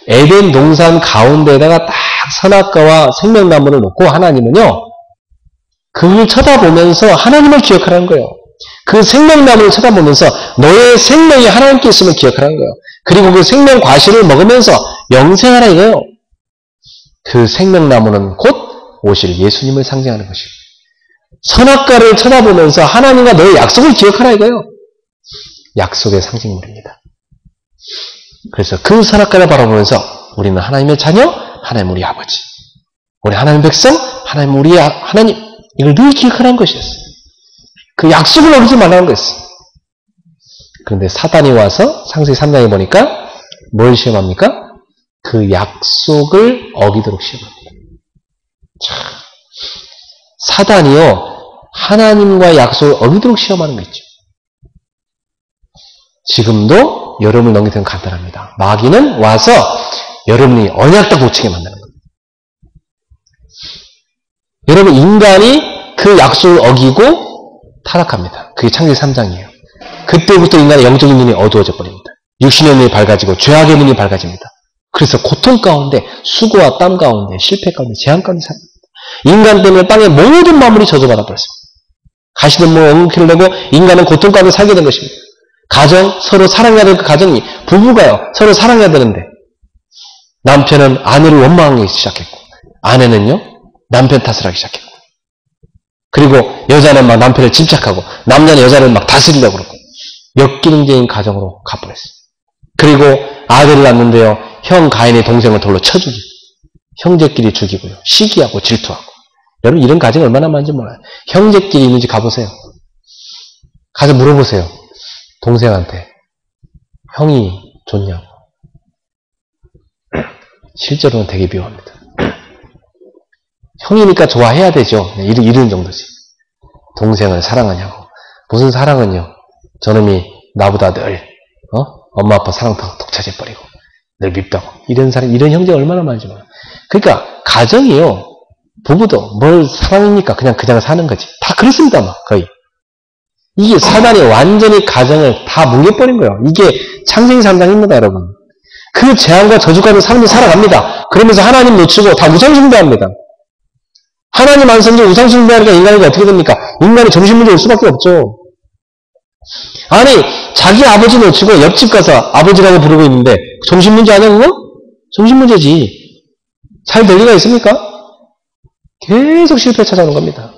A: 에덴 동산 가운데에다가 딱 선악과와 생명나무를 놓고 하나님은요, 그걸 쳐다보면서 하나님을 기억하라는 거예요. 그 생명나무를 쳐다보면서 너의 생명이 하나님께 있음을 기억하라는 거예요. 그리고 그 생명 과실을 먹으면서 영생하라 이거예요. 그 생명나무는 곧 오실 예수님을 상징하는 것이에요. 선악과를 쳐다보면서 하나님과 너의 약속을 기억하라 이거예요. 약속의 상징물입니다. 그래서 그 선악과를 바라보면서 우리는 하나님의 자녀, 하나님 우리 아버지, 우리 하나님 백성, 하나님 우리 하나님, 이걸 늘 기억하라는 것이었어요. 그 약속을 어기지 말라는 거였어요. 그런데 사단이 와서 창세기 3장에 보니까 뭘 시험합니까? 그 약속을 어기도록 시험합니다. 참, 사단이요, 하나님과 약속을 어기도록 시험하는 거 있죠. 지금도 여러분을 넘기는 건 간단합니다. 마귀는 와서 여러분이 언약도 못 지게 만드는 겁니다. 여러분, 인간이 그 약속을 어기고 타락합니다. 그게 창세기 3장이에요. 그때부터 인간의 영적인 눈이 어두워져 버립니다. 육신의 눈이 밝아지고 죄악의 눈이 밝아집니다. 그래서 고통 가운데, 수고와 땀 가운데, 실패 가운데, 재앙 가운데 삽니다. 인간 때문에 땅의 모든 만물이 저주받아 버렸습니다. 가시는 뭐 엉키를 내고 인간은 고통 가운데 살게 된 것입니다. 가정, 서로 사랑해야 될 그 가정이, 부부가요, 서로 사랑해야 되는데, 남편은 아내를 원망하기 시작했고, 아내는요, 남편 탓을 하기 시작했고, 그리고 여자는 막 남편을 집착하고 남자는 여자를 막 다스리려고 그러고 역기능적인 가정으로 가버렸어요. 그리고 아들을 낳는데요, 형 가인의 동생을 돌로 쳐 죽이고 형제끼리 죽이고요, 시기하고 질투하고. 여러분 이런 가정이 얼마나 많은지 몰라요. 형제끼리 있는지 가보세요. 가서 물어보세요. 동생한테 형이 좋냐고. 실제로는 되게 미워합니다. 형이니까 좋아해야 되죠. 이런 정도지. 동생을 사랑하냐고. 무슨 사랑은요. 저놈이 나보다 늘 엄마 아빠 사랑 독차지해버리고 늘 밉다고. 이런 사람, 이런 형제가 얼마나 많은지 몰라요. 그러니까 가정이요. 부부도 뭘 사랑입니까? 그냥 사는 거지. 다 그렇습니다. 막 거의. 이게 사단이 완전히 가정을 다 뭉개버린 거예요. 이게 창세기 3장입니다, 여러분. 그 재앙과 저주가로 사람들이 살아갑니다. 그러면서 하나님 놓치고 다 우상숭배합니다. 하나님 안 섬기고 우상숭배하니까 인간이 어떻게 됩니까? 인간이 정신문제 올 수밖에 없죠. 아니, 자기 아버지 놓치고 옆집 가서 아버지라고 부르고 있는데 정신문제 아니야, 그거? 정신문제지. 잘 될 리가 있습니까? 계속 실패 찾아오는 겁니다.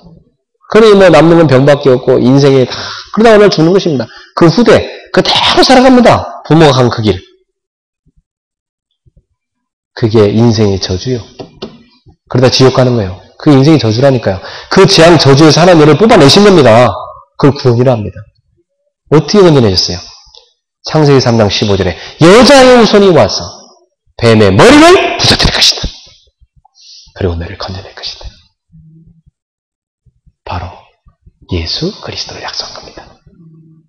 A: 그러니 뭐 남는 건 병밖에 없고 인생이 다 그러다 오늘 죽는 것입니다. 그 후대 그대로 살아갑니다. 부모가 간 그 길. 그게 인생의 저주요. 그러다 지옥 가는 거예요. 그 인생의 저주라니까요. 그 재앙 저주에서 하나님 너를 뽑아내신 겁니다. 그걸 구원이라 합니다. 어떻게 건져내셨어요? 창세기 3장 15절에 여자의 후손이 와서 뱀의 머리를 부서뜨릴 것이다. 그리고 너를 건져낼 것이다. 바로 예수 그리스도를 약속한 겁니다.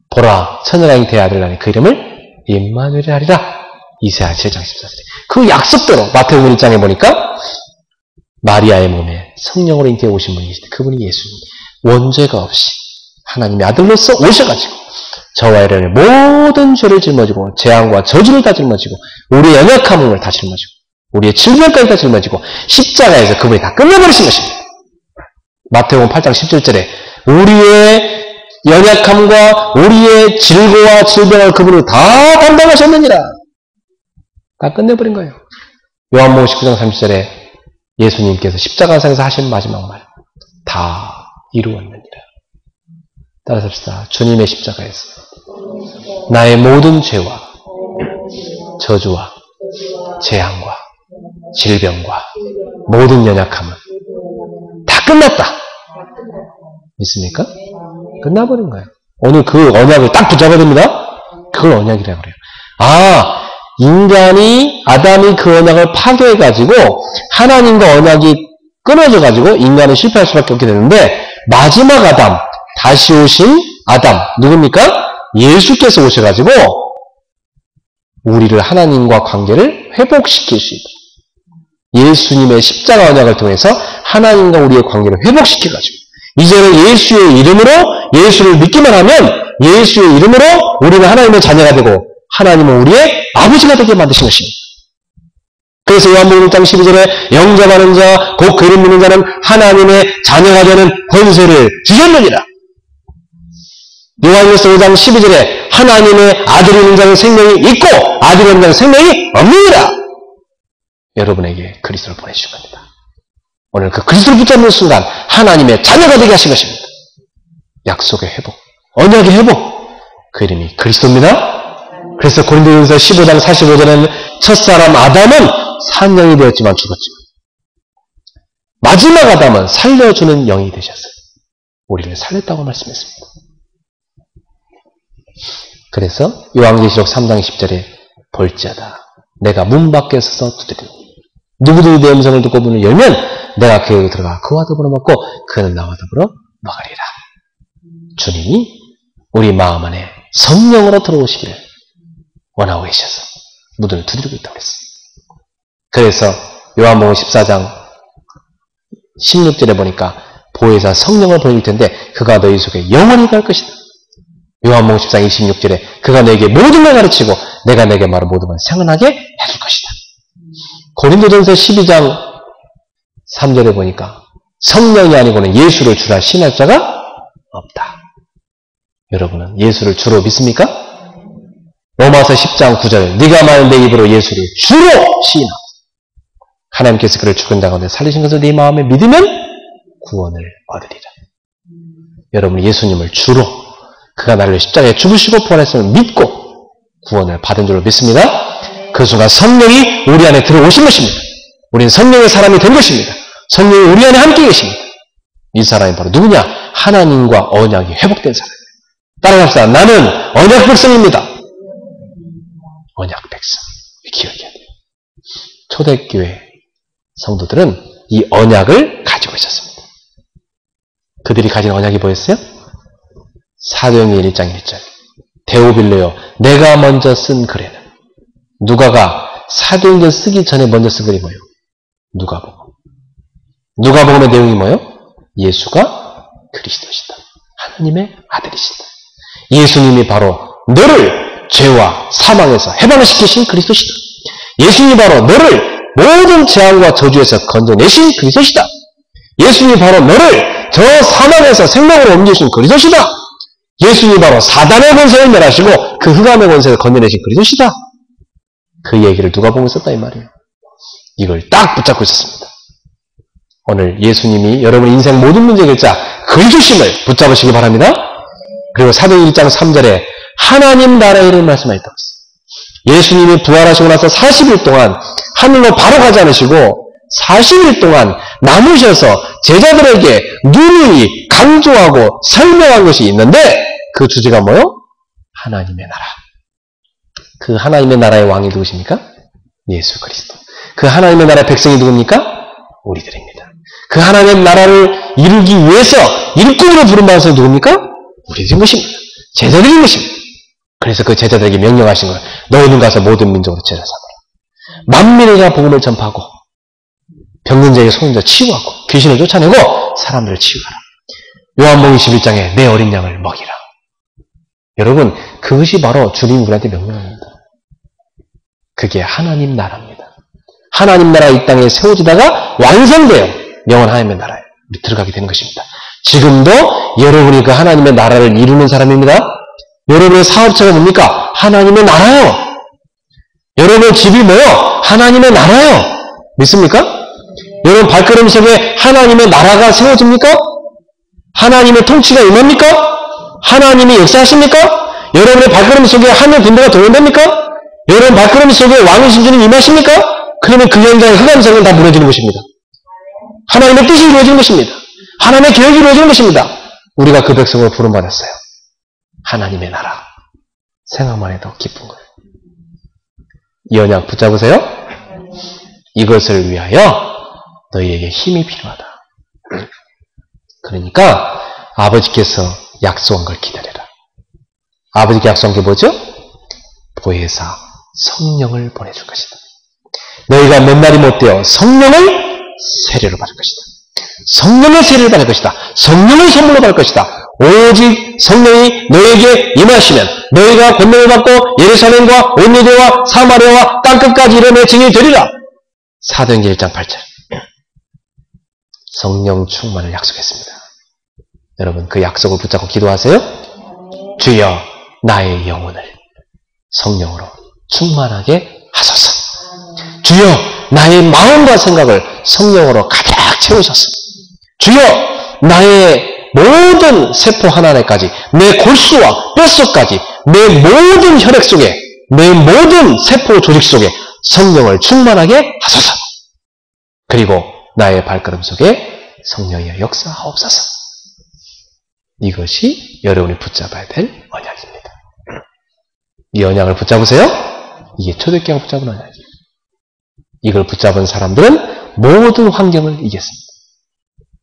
A: 보라, 처녀가 잉태의 아들을 낳으니 그 이름을 임마누엘이라 하리라. 이사야 7장 14절에 그 약속대로 마태복음 1장에 보니까 마리아의 몸에 성령으로 잉태해 오신 분이 계시대. 그분이 예수님. 원죄가 없이 하나님의 아들로서 오셔가지고 저와 여러분의 모든 죄를 짊어지고 재앙과 저주를 다 짊어지고 우리의 연약함을 다 짊어지고 우리의 질병까지 다 짊어지고 십자가에서 그분이 다 끝내버리신 것입니다. 마태복음 8장 17절에 우리의 연약함과 우리의 질고와 질병을 그분이 다 담당하셨느니라. 다 끝내버린 거예요. 요한복음 19장 30절에 예수님께서 십자가상에서 하신 마지막 말, 다 이루었느니라. 따라서 합시다. 주님의 십자가에서 나의 모든 죄와 저주와 재앙과 질병과 모든 연약함은 다 끝났다. 믿습니까? 끝나버린 거예요. 오늘 그 언약을 딱 붙잡아야 됩니다. 그걸 언약이라고 그래요. 아, 인간이, 아담이 그 언약을 파괴해가지고 하나님과 언약이 끊어져가지고 인간은 실패할 수밖에 없게 되는데 마지막 아담, 다시 오신 아담, 누굽니까? 예수께서 오셔가지고 우리를 하나님과 관계를 회복시킬 수 있다. 예수님의 십자가 언약을 통해서 하나님과 우리의 관계를 회복시켜가지고 이제는 예수의 이름으로 예수를 믿기만 하면 예수의 이름으로 우리는 하나님의 자녀가 되고 하나님은 우리의 아버지가 되게 만드신 것입니다. 그래서 요한복음 1장 12절에 영접하는 자, 곧 그 이름 믿는 자는 하나님의 자녀가 되는 권세를 주셨느니라. 요한일서 5장 12절에 하나님의 아들이 있는 자는 생명이 있고 아들이 없는 자는 생명이 없느니라. 여러분에게 그리스도를 보내주신 겁니다. 오늘 그 그리스도를 붙잡는 순간 하나님의 자녀가 되게 하신 것입니다. 약속의 회복, 언약의 회복, 그 이름이 그리스도입니다. 그래서 고린도전서 15장 45절에는 첫사람 아담은 산영이 되었지만 죽었지만 마지막 아담은 살려주는 영이 되셨어요. 우리를 살렸다고 말씀했습니다. 그래서 요한계시록 3장 10절에 볼지어다 내가 문 밖에 서서 두드리니 누구든지 내 음성을 듣고 문을 열면 내가 그에게 들어가 그와 더불어 먹고 그는 나와 더불어 먹으리라. 주님이 우리 마음 안에 성령으로 들어오시기를 원하고 계셔서 문을 두드리고 있다고 그랬어요. 그래서 요한복음 14장 16절에 보니까 보혜사 성령을 보내줄 텐데 그가 너희 속에 영원히 갈 것이다. 요한복음 14장 26절에 그가 너에게 모든 걸 가르치고 내가 내게 말한 모든 걸 생각나게 해줄 것이다. 고린도전서 12장 3절에 보니까 성령이 아니고는 예수를 주라 시인할 자가 없다. 여러분은 예수를 주로 믿습니까? 로마서 10장 9절 네가 말하는 내 입으로 예수를 주로 시인하고 하나님께서 그를 죽은 자 가운데 살리신 것을 네 마음에 믿으면 구원을 얻으리라. 여러분 예수님을 주로 그가 나를 십자가에 죽으시고 부활했음을 믿고 구원을 받은 줄로 믿습니다. 그 순간 성령이 우리 안에 들어오신 것입니다. 우리는 성령의 사람이 된 것입니다. 성령이 우리 안에 함께 계십니다. 이 사람이 바로 누구냐? 하나님과 언약이 회복된 사람입니다. 따라갑시다. 나는 언약 백성입니다. 언약 백성. 기억해야 돼요. 초대교회 성도들은 이 언약을 가지고 있었습니다. 그들이 가진 언약이 뭐였어요? 사도행전 1장 1절. 데오빌레요. 내가 먼저 쓴 글에는 누가가 사도행전 쓰기 전에 먼저 쓴 글이 뭐예요? 누가복음. 누가복음의 내용이 뭐예요? 예수가 그리스도시다. 하나님의 아들이시다. 예수님이 바로 너를 죄와 사망에서 해방시키신 그리스도시다. 예수님이 바로 너를 모든 재앙과 저주에서 건져내신 그리스도시다. 예수님이 바로 너를 저 사망에서 생명으로 옮기신 그리스도시다. 예수님이 바로 사단의 권세를 멸하시고 그 흑암의 권세를 건져내신 그리스도시다. 그 얘기를 누가복음에 썼다 이 말이에요. 이걸 딱 붙잡고 있었습니다. 오늘 예수님이 여러분 인생 모든 문제 결자 그리스도심을 붙잡으시기 바랍니다. 그리고 사도행전 1장 3절에 하나님 나라의 이름을 말씀하셨다고 했어요. 예수님이 부활하시고 나서 40일 동안 하늘로 바로 가지 않으시고 40일 동안 남으셔서 제자들에게 누누이 강조하고 설명한 것이 있는데 그 주제가 뭐요? 하나님의 나라. 그 하나님의 나라의 왕이 누구십니까? 예수 그리스도. 그 하나님의 나라의 백성이 누굽니까? 우리들입니다. 그 하나님의 나라를 이루기 위해서 일꾼으로 부른 바에서 누굽니까? 우리들인 것입니다. 제자들인 것입니다. 그래서 그 제자들에게 명령하신 거예요. 너희는 가서 모든 민족으로 제자 삼으라. 만민에게 복음을 전파하고 병든 자에게 소년자 치유하고 귀신을 쫓아내고 사람들을 치유하라. 요한복음 21장에 내 어린 양을 먹이라. 여러분 그것이 바로 주님 우리한테 명령합니다. 그게 하나님 나라입니다. 하나님 나라 이 땅에 세워지다가 완성되어 영원 하나님의 나라에 우리 들어가게 되는 것입니다. 지금도 여러분이 그 하나님의 나라를 이루는 사람입니다. 여러분의 사업체가 뭡니까? 하나님의 나라요. 여러분의 집이 뭐요? 하나님의 나라요. 믿습니까? 여러분 발걸음 속에 하나님의 나라가 세워집니까? 하나님의 통치가 임합니까? 하나님이 역사하십니까? 여러분의 발걸음 속에 하늘 군대가 동원됩니까? 여러분 발걸음 속에 왕이신 주님 임하십니까? 그러면 그 현장의 흑암성은 다 무너지는 것입니다. 하나님의 뜻이 이루어지는 것입니다. 하나님의 계획이 이루어지는 것입니다. 우리가 그 백성으로 부름받았어요. 하나님의 나라. 생각만 해도 기쁜 거예요. 이 언약 붙잡으세요. 이것을 위하여 너희에게 힘이 필요하다. 그러니까 아버지께서 약속한 걸 기다려라. 아버지께 약속한 게 뭐죠? 보혜사 성령을 보내줄 것이다. 너희가 몇 날이 못 되어 성령을 세례로 받을 것이다. 성령의 세례를 받을 것이다. 성령을 선물로 받을 것이다. 오직 성령이 너희에게 임하시면 너희가 권능을 받고 예루살렘과 온 유대와 사마리아와 땅끝까지 이르러 내 증인이 되리라. 사도행전 1장 8절. 성령 충만을 약속했습니다. 여러분 그 약속을 붙잡고 기도하세요. 주여 나의 영혼을 성령으로 충만하게 하소서. 주여 나의 마음과 생각을 성령으로 가득 채우소서. 주여 나의 모든 세포 하나하나까지 내 골수와 뼛속까지 내 모든 혈액 속에 내 모든 세포 조직 속에 성령을 충만하게 하소서. 그리고 나의 발걸음 속에 성령의 역사하옵소서. 이것이 여러분이 붙잡아야 될 언약입니다. 이 언약을 붙잡으세요. 이게 초대교회가 붙잡은 언약이에요. 이걸 붙잡은 사람들은 모든 환경을 이겼습니다.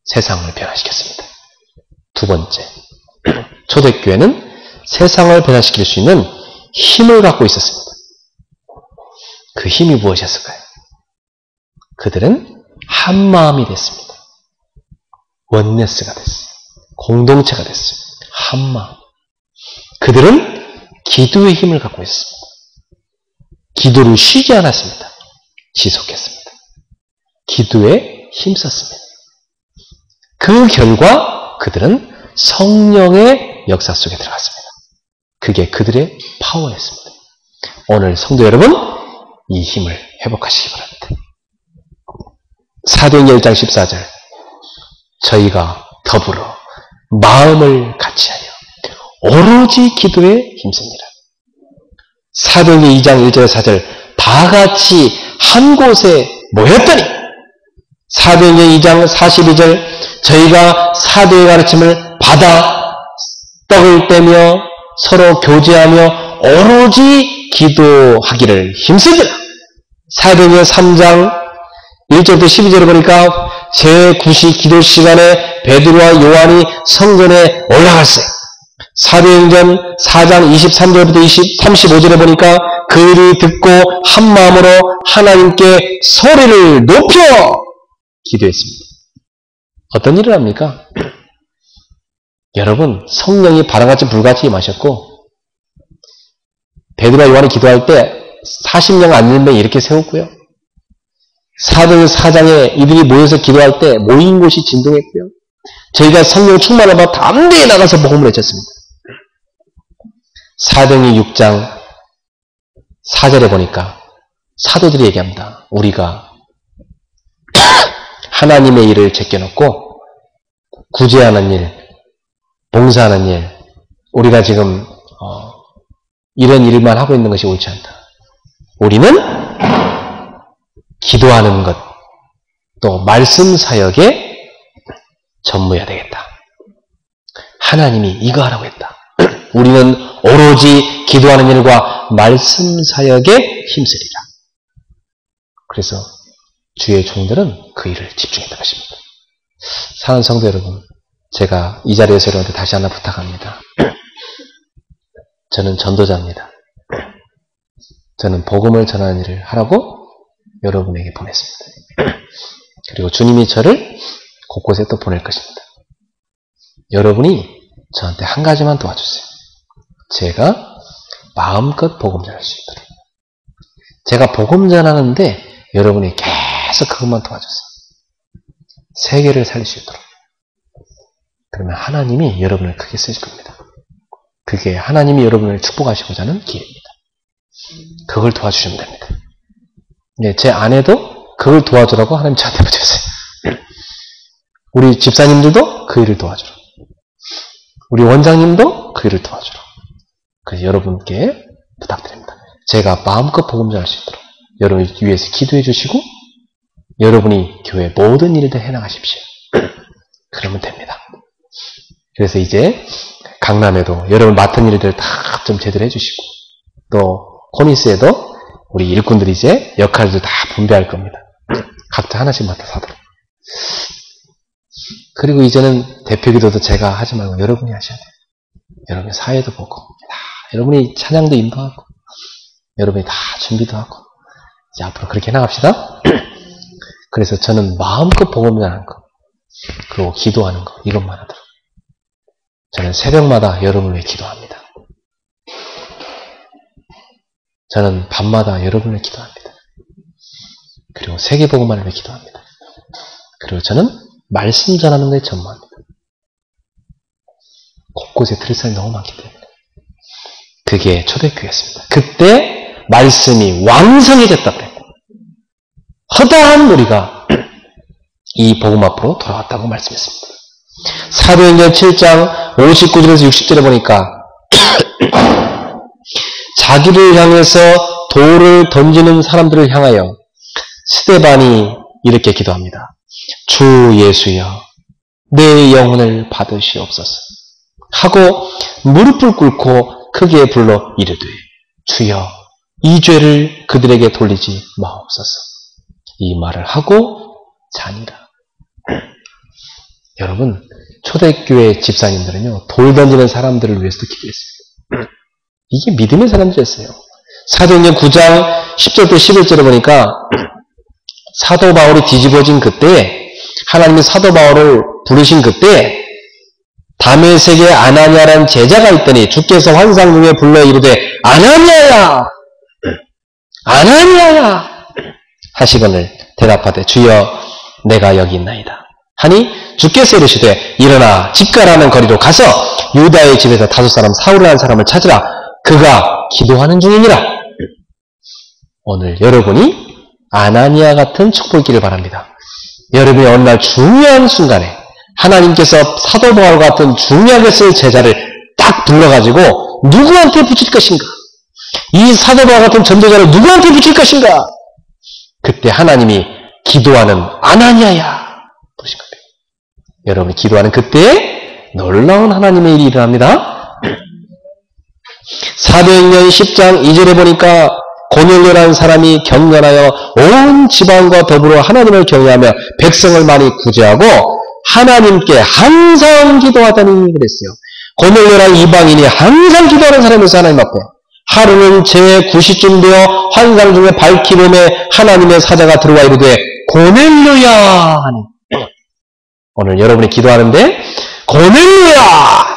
A: 세상을 변화시켰습니다. 두 번째, 초대교회는 세상을 변화시킬 수 있는 힘을 갖고 있었습니다. 그 힘이 무엇이었을까요? 그들은 한마음이 됐습니다. 원네스가 됐어요. 공동체가 됐어요. 한마음. 그들은 기도의 힘을 갖고 있습니다. 기도를 쉬지 않았습니다. 지속했습니다. 기도에 힘썼습니다. 그 결과 그들은 성령의 역사 속에 들어갔습니다. 그게 그들의 파워였습니다. 오늘 성도 여러분, 이 힘을 회복하시기 바랍니다. 사도행전 1장 14절 저희가 더불어 마음을 같이하여 오로지 기도에 힘씁니다. 사도행전 2장 1절 4절 다 같이 한 곳에 모였더니 사도행전 2장 42절 저희가 사도의 가르침을 받아 떡을 떼며 서로 교제하며 오로지 기도하기를 힘씁니다. 사도행전 3장 1절부터 12절을 보니까 제9시 기도 시간에 베드로와 요한이 성전에 올라갔어요. 사도행전 4장 23절부터 35절에 보니까 그들이 듣고 한 마음으로 하나님께 소리를 높여 기도했습니다. 어떤 일을 합니까? 여러분, 성령이 바람같이 불같이 임하셨고 베드로와 요한이 기도할 때 40명 앉는 이렇게 세웠고요. 사도행전 4장에 이들이 모여서 기도할 때 모인 곳이 진동했고요. 저희가 성령 충만을 받아 담대히 나가서 복음을 외쳤습니다. 사도행전 6장 4절에 보니까 사도들이 얘기합니다. 우리가 하나님의 일을 제껴놓고 구제하는 일, 봉사하는 일, 우리가 지금 이런 일만 하고 있는 것이 옳지 않다. 우리는 기도하는 것, 또 말씀 사역에 전무해야 되겠다. 하나님이 이거 하라고 했다. 우리는 오로지 기도하는 일과 말씀 사역에 힘쓰리라. 그래서 주의 종들은 그 일을 집중했던 것입니다. 사랑하는 성도 여러분, 제가 이 자리에서 여러분한테 다시 하나 부탁합니다. 저는 전도자입니다. 저는 복음을 전하는 일을 하라고 여러분에게 보냈습니다. 그리고 주님이 저를 곳곳에 또 보낼 것입니다. 여러분이 저한테 한 가지만 도와주세요. 제가 마음껏 복음 전할 수 있도록. 제가 복음 전하는데 여러분이 계속 그것만 도와주세요. 세계를 살릴 수 있도록. 그러면 하나님이 여러분을 크게 쓰실 겁니다. 그게 하나님이 여러분을 축복하시고자 하는 기회입니다. 그걸 도와주시면 됩니다. 네, 제 아내도 그걸 도와주라고 하나님 저한테 붙였어요. 우리 집사님들도 그 일을 도와주라. 우리 원장님도 그 일을 도와주라. 그래서 여러분께 부탁드립니다. 제가 마음껏 복음 전할 수 있도록 여러분을 위해서 기도해 주시고 여러분이 교회 모든 일을 다 해나가십시오. 그러면 됩니다. 그래서 이제 강남에도 여러분 맡은 일들 다 좀 제대로 해주시고 또 코니스에도 우리 일꾼들이 이제 역할들 다 분배할 겁니다. 각자 하나씩 맡아서 하도록. 그리고 이제는 대표기도도 제가 하지 말고 여러분이 하셔야 돼요. 여러분이 사회도 보고 여러분이 찬양도 인도하고 여러분이 다 준비도 하고 이제 앞으로 그렇게 해나갑시다. 그래서 저는 마음껏 복음 전하는 거 그리고 기도하는 거 이것만 하도록. 저는 새벽마다 여러분을 위해 기도합니다. 저는 밤마다 여러분을 위해 기도합니다. 그리고 세계복음만을 위해 기도합니다. 그리고 저는 말씀 전하는 것에 전무합니다. 곳곳에 들을 사람이 너무 많기 때문에. 그게 초대교회였습니다. 그때 말씀이 완성해졌다고 그랬고 허다한 우리가 이 복음 앞으로 돌아왔다고 말씀했습니다. 사도행전 7장 59절에서 60절에 보니까 자기를 향해서 돌을 던지는 사람들을 향하여 스데반이 이렇게 기도합니다. 주 예수여 내 영혼을 받으시옵소서 하고 무릎을 꿇고 크게 불러 이르되 주여 이 죄를 그들에게 돌리지 마옵소서. 이 말을 하고 자니라. 여러분 초대교회 집사님들은요 돌 던지는 사람들을 위해서도 기도했습니다. 이게 믿음의 사람들이었어요. 사도행전 9장 10절부터 11절에 보니까 사도 바울이 뒤집어진 그때 하나님이 사도 바울을 부르신 그때 다메섹에 아나니아라는 제자가 있더니 주께서 환상 중에 불러 이르되 아나니아야 아나니아야 하시거늘 대답하되 주여 내가 여기 있나이다 하니 주께서 이르시되 일어나 집가라는 거리로 가서 유다의 집에서 5 사람 사울이라는 사람을 찾으라 그가 기도하는 중이니라. 오늘 여러분이 아나니아 같은 축복을 있기를 바랍니다. 여러분이 어느 날 중요한 순간에 하나님께서 사도 바울과 같은 중요하게 쓸 제자를 딱 불러가지고 누구한테 붙일 것인가? 이 사도 바울과 같은 전도자를 누구한테 붙일 것인가? 그때 하나님이 기도하는 아나니아야 부르신 겁니다. 여러분이 기도하는 그때에 놀라운 하나님의 일이 일어납니다. 사도행전 10장 2절에 보니까 고넬료라는 사람이 경건하여 온 지방과 더불어 하나님을 경외하며 백성을 많이 구제하고 하나님께 항상 기도하다니 그랬어요. 고넬료라는 이방인이 항상 기도하는 사람이었어요. 하나님 앞에. 하루는 제9시쯤 되어 환상 중에 밝히림에 하나님의 사자가 들어와 이르되 고넬료야 하니. 오늘 여러분이 기도하는데 고넬료야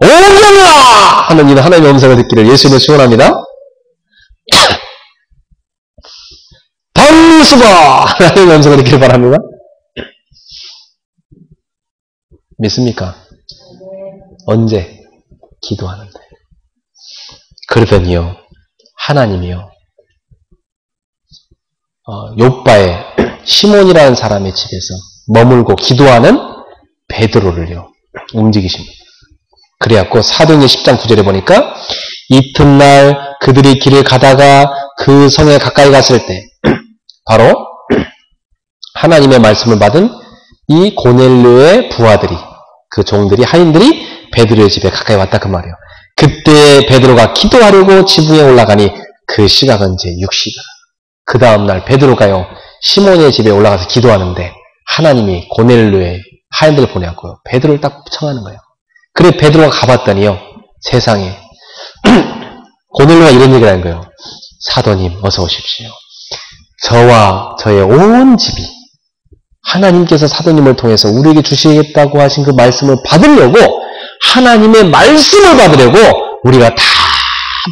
A: 오경아 하는 이는 하나님의 음성을 듣기를 예수님을 축원합니다. 방수가 하나님의 음성을 듣기를 바랍니다. 믿습니까? 언제? 기도하는데. 그러더니요 하나님이요 욥바의 시몬이라는 사람의 집에서 머물고 기도하는 베드로를요 움직이십니다. 그래갖고 사도행전 10장 9절에 보니까 이튿날 그들이 길을 가다가 그 성에 가까이 갔을 때 바로 하나님의 말씀을 받은 이 고넬료의 부하들이 그 종들이 하인들이 베드로의 집에 가까이 왔다 그 말이에요. 그때 베드로가 기도하려고 지붕에 올라가니 그 시각은 제 6시더라. 그 다음날 베드로가요 시몬의 집에 올라가서 기도하는데 하나님이 고넬료의 하인들을 보내갖고요 베드로를 딱 청하는 거예요. 그래 베드로가 가봤더니요 세상에 고넬료가 이런 얘기를 하는 거예요. 사도님 어서 오십시오. 저와 저의 온 집이 하나님께서 사도님을 통해서 우리에게 주시겠다고 하신 그 말씀을 받으려고 하나님의 말씀을 받으려고 우리가 다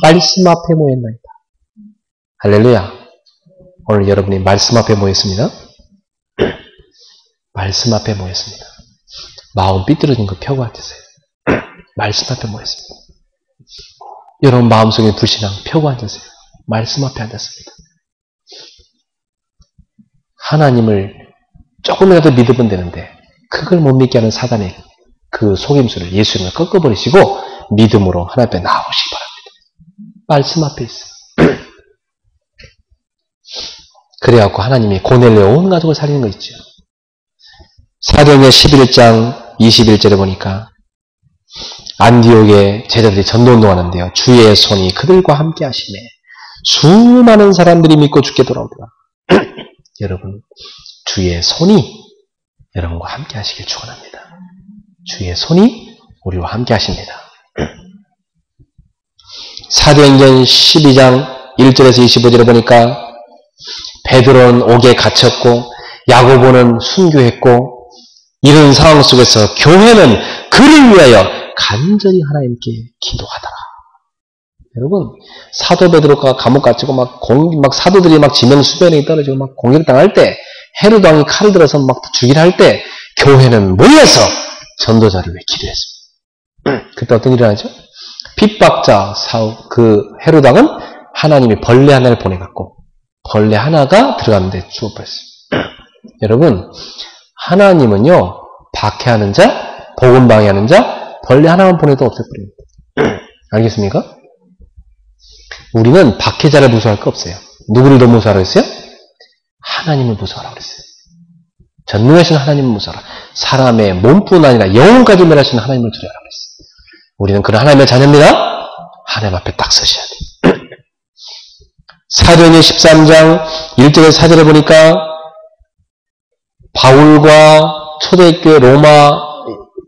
A: 말씀 앞에 모였나이다. 할렐루야. 오늘 여러분이 말씀 앞에 모였습니다. 말씀 앞에 모였습니다. 마음 삐뚤어진 거 펴고 앉으세요. 말씀 앞에 모였습니다. 여러분 마음속에 불신앙 펴고 앉으세요. 말씀 앞에 앉았습니다. 하나님을 조금이라도 믿으면 되는데 그걸 못 믿게 하는 사단의 그 속임수를 예수님을 꺾어버리시고 믿음으로 하나님 앞에 나오시기 바랍니다. 말씀 앞에 있어요. 그래갖고 하나님이 고넬료 온 가족을 살리는 거 있죠. 사도행전 11장 21절에 보니까 안디옥에 제자들이 전도운동하는데요. 주의 손이 그들과 함께 하시매 수많은 사람들이 믿고 주께 돌아오더라. 여러분 주의 손이 여러분과 함께 하시길 축원합니다. 주의 손이 우리와 함께 하십니다. 사도행전 12장 1절에서 25절에 보니까 베드로는 옥에 갇혔고 야고보는 순교했고 이런 상황 속에서 교회는 그를 위하여 간절히 하나님께 기도하더라. 여러분 사도 베드로가 감옥 갇히고 막 사도들이 막 지명수변에 떨어지고 막 공격당할 때 헤롯 왕이 칼을 들어서 막 죽이려 할 때 교회는 모여서 전도자를 위해 기도했습니다. 그때 어떤 일이 일어나죠? 핍박자 그 헤롯 왕은 하나님이 벌레 하나를 보내갖고 벌레 하나가 들어갔는데 죽어버렸어요. 여러분 하나님은요 박해하는 자, 복음 방해하는 자, 벌레 하나만 보내도 없애버립니다. 알겠습니까? 우리는 박해자를 무서워할 거 없어요. 누구를 더 무서워하라고 했어요? 하나님을 무서워하라고 그랬어요. 전능하신 하나님을 무서워하라. 사람의 몸뿐 아니라 영혼까지 멸하시는 하나님을 두려워하라고 그랬어요. 우리는 그런 하나님의 자녀입니다. 하나님 앞에 딱 서셔야 돼요. 사도행전 13장 1절에서 4절에 보니까 바울과 초대교회 로마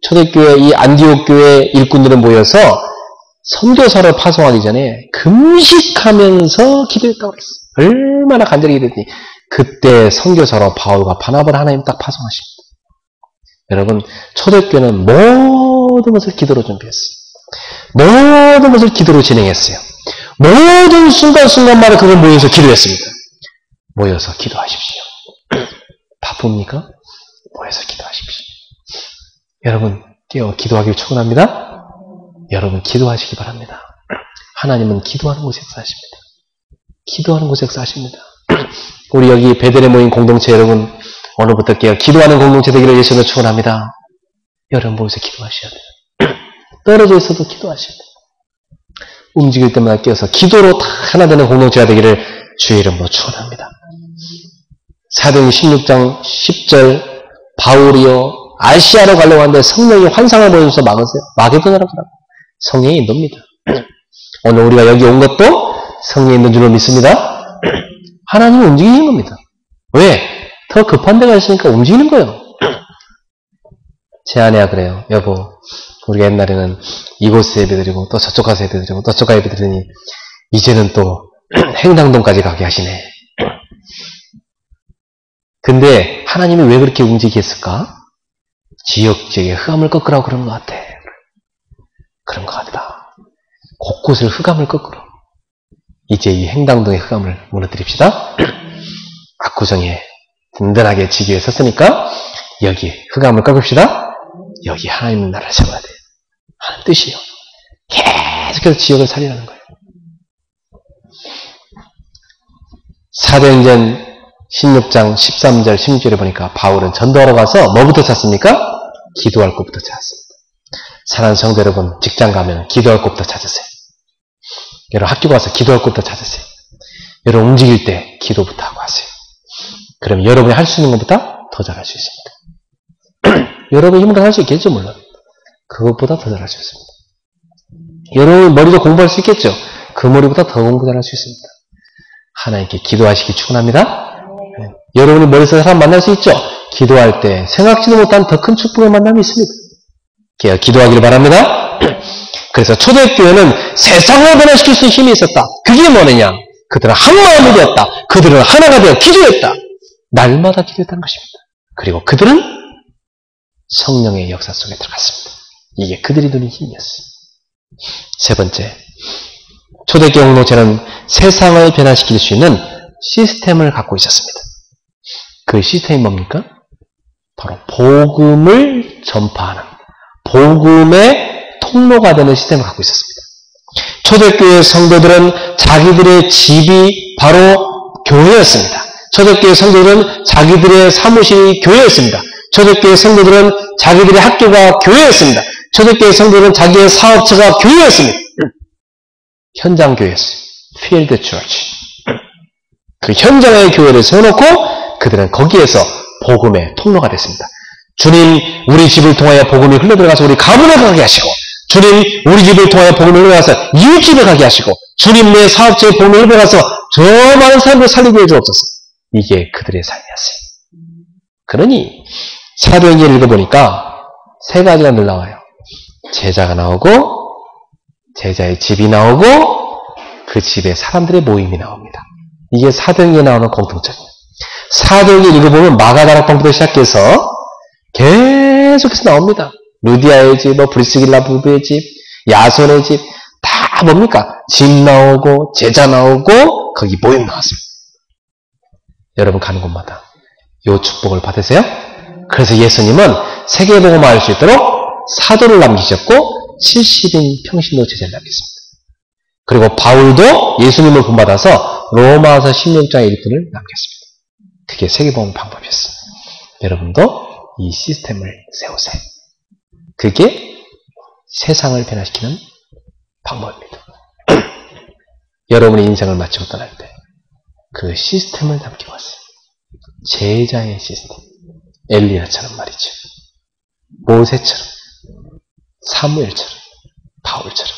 A: 초대교회 이 안디옥 교회 일꾼들은 모여서 선교사를 파송하기 전에 금식하면서 기도했다고 그랬어요. 얼마나 간절히 기도했더니 그때 선교사로 바울과 바나바를 하나님 딱 파송하십니다. 여러분 초대교회는 모든 것을 기도로 준비했어요. 모든 것을 기도로 진행했어요. 모든 순간순간마다 그걸 모여서 기도했습니다. 모여서 기도하십시오. 바쁩니까? 모여서 기도하십시오. 여러분 깨어 기도하길 축원합니다. 여러분 기도하시기 바랍니다. 하나님은 기도하는 곳에 사십니다. 기도하는 곳에 사십니다. 우리 여기 베델에 모인 공동체 여러분, 오늘부터 기도하는 공동체 되기를 예수님으로 축원합니다. 여러분 모여서 기도하셔야 돼요. 떨어져 있어도 기도하셔야 돼요. 움직일 때마다 깨어서 기도로 다 하나 되는 공동체가 되기를 주의 이름으로 축원합니다. 사도행 16장 10절 바울이요 아시아로 가려고 하는데 성령이 환상을 보여줘서 막으세요. 마게도냐로 가라고. 성령이 인도입니다. 오늘 우리가 여기 온 것도 성령이 있는 줄로 믿습니다. 하나님이 움직이는 겁니다. 왜? 더 급한 데가 있으니까 움직이는 거예요. 제 아내가 그래요. 여보, 우리가 옛날에는 이곳에 예배드리고 또 저쪽 가서 예배드리고 또 저쪽 가서 예배드리니 이제는 또 행당동까지 가게 하시네. 근데 하나님이 왜 그렇게 움직이게 했을까? 지역지역의 흑암을 꺾으라고 그러는 것 같아. 그런 것 같다. 곳곳을 흑암을 꺾으라. 이제 이 행당동의 흑암을 무너뜨립시다. 압구정에 든든하게 지기에 섰으니까 여기 흑암을 꺾읍시다. 여기 하나님 나라를 세워야 돼요. 하는 뜻이에요. 계속해서 지역을 살리라는 거예요. 사도행전 16장 13절 16절에 보니까 바울은 전도하러 가서 뭐부터 찾습니까? 기도할 곳부터 찾았습니다. 사랑하는 성도 여러분, 직장 가면 기도할 곳부터 찾으세요. 여러분 학교 가서 기도할 곳부터 찾으세요. 여러분 움직일 때 기도부터 하고 하세요. 그럼 여러분이 할 수 있는 것보다 더 잘할 수 있습니다. 여러분이 힘으로 할 수 있겠죠, 물론. 그것보다 더 잘할 수 있습니다. 여러분 머리도 공부할 수 있겠죠? 그 머리보다 더 공부 잘할 수 있습니다. 하나님께 기도하시기 축원합니다. 여러분이 머리에서 사람 만날 수 있죠? 기도할 때 생각지도 못한 더 큰 축복의 만남이 있습니다. 기도하기를 바랍니다. 그래서 초대교회는 세상을 변화시킬 수 있는 힘이 있었다. 그게 뭐느냐? 그들은 한 마음이 되었다. 그들은 하나가 되어 기도했다. 날마다 기도했다는 것입니다. 그리고 그들은 성령의 역사 속에 들어갔습니다. 이게 그들이 누린 힘이었어요. 세 번째, 초대교회 공동체는 세상을 변화시킬 수 있는 시스템을 갖고 있었습니다. 그 시스템이 뭡니까? 바로 복음을 전파하는, 복음의 통로가 되는 시스템을 갖고 있었습니다. 초대교회 성도들은 자기들의 집이 바로 교회였습니다. 초대교회 성도들은 자기들의 사무실이 교회였습니다. 초대교회 성도들은 자기들의 학교가 교회였습니다. 초대교회 성도들은 자기의 사업처가 교회였습니다. 현장 교회였어요. Field Church. 그 현장의 교회를 세워놓고 그들은 거기에서 복음의 통로가 됐습니다. 주님, 우리 집을 통하여 복음이 흘러들어가서 우리 가문에 가게 하시고, 주님, 우리 집을 통하여 복음이 흘러가서 이웃집에 가게 하시고, 주님, 내 사업체에 복음이 흘러가서 저 많은 사람을 살리게 해주옵소서. 이게 그들의 삶이었어요. 그러니 사도행전을 읽어보니까 세 가지가 늘 나와요. 제자가 나오고, 제자의 집이 나오고, 그 집에 사람들의 모임이 나옵니다. 이게 사도행전에 나오는 공통점이에요. 사도행전 읽어보면 마가다락방부터 시작해서 계속해서 나옵니다. 루디아의 집, 브리스길라 부부의 집, 야손의 집, 다 뭡니까? 집 나오고, 제자 나오고, 거기 모임 나왔습니다. 여러분 가는 곳마다 요 축복을 받으세요. 그래서 예수님은 세계복음을 알 수 있도록 사도를 남기셨고 70인 평신도 제자를 남겼습니다. 그리고 바울도 예수님을 본받아서 로마서 16장의 일꾼을 남겼습니다. 그게 세계복음 방법이었어요. 여러분도 이 시스템을 세우세요. 그게 세상을 변화시키는 방법입니다. 여러분의 인생을 마치고 떠날 때 그 시스템을 남기고 왔어요. 제자의 시스템. 엘리야처럼 말이죠. 모세처럼, 사무엘처럼, 바울처럼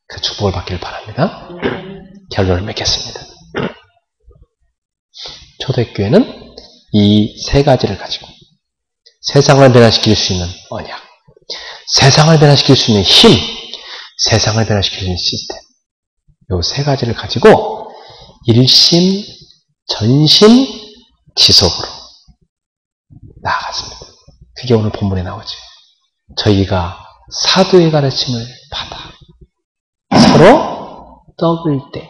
A: 그 축복을 받기를 바랍니다. 결론을 맺겠습니다. 초대교회는 이 세 가지를 가지고 세상을 변화시킬 수 있는 언약, 세상을 변화시킬 수 있는 힘, 세상을 변화시킬 수 있는 시스템, 이 세 가지를 가지고 일심, 전심, 지속으로 나아갔습니다. 그게 오늘 본문에 나오죠. 저희가 사도의 가르침을 받아 서로 떡을 떼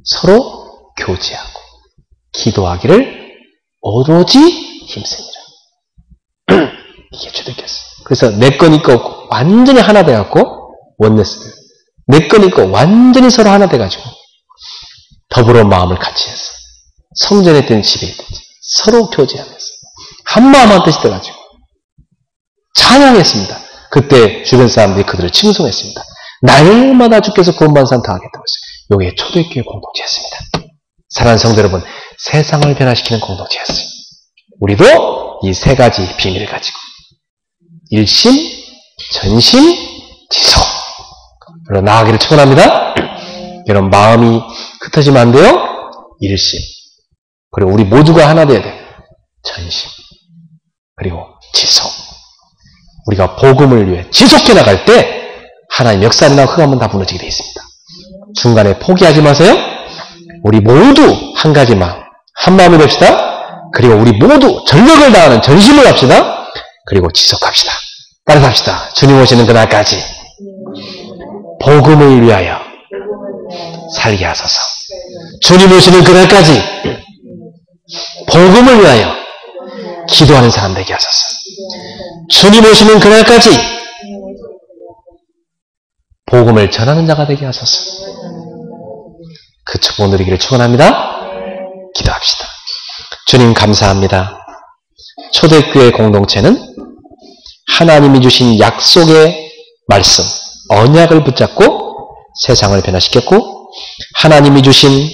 A: 서로 교제하고 기도하기를 오로지 힘쓰니라. 이게 초대교회였어요. 그래서 내 거니까 완전히 하나 돼갖고 원네스들 내 거니까 완전히 서로 하나 돼가지고 더불어 마음을 같이 해서 성전에 있든 집에 있든지 서로 교제하면서 한마음 한뜻이 돼가지고 찬양했습니다. 그때 주변 사람들이 그들을 칭송했습니다. 날마다 주께서 구원받은 사람 다 하겠다고 했어요. 이게 초대교회 공동체였습니다. 사랑하는 성도 여러분, 세상을 변화시키는 공동체였어요. 우리도 이 세 가지 비밀을 가지고 일심, 전심, 지속 로 나아가기를 축원합니다. 여러분 마음이 흩어지면 안 돼요. 일심, 그리고 우리 모두가 하나 돼야 돼요. 전심, 그리고 지속. 우리가 복음을 위해 지속해 나갈 때 하나님 역사나 흑암은 다 무너지게 되어 있습니다. 중간에 포기하지 마세요. 우리 모두 한 가지 마음, 한 마음이 됩시다. 그리고 우리 모두 전력을 다하는 전심을 합시다. 그리고 지속합시다. 따라서 합시다. 주님 오시는 그날까지 복음을 위하여 살게 하소서. 주님 오시는 그날까지 복음을 위하여 기도하는 사람 되게 하소서. 주님 오시는 그날까지 복음을 전하는 자가 되게 하소서. 그 축복 누리기를 축원합니다. 기도합시다. 주님 감사합니다. 초대교회 공동체는 하나님이 주신 약속의 말씀, 언약을 붙잡고 세상을 변화시켰고 하나님이 주신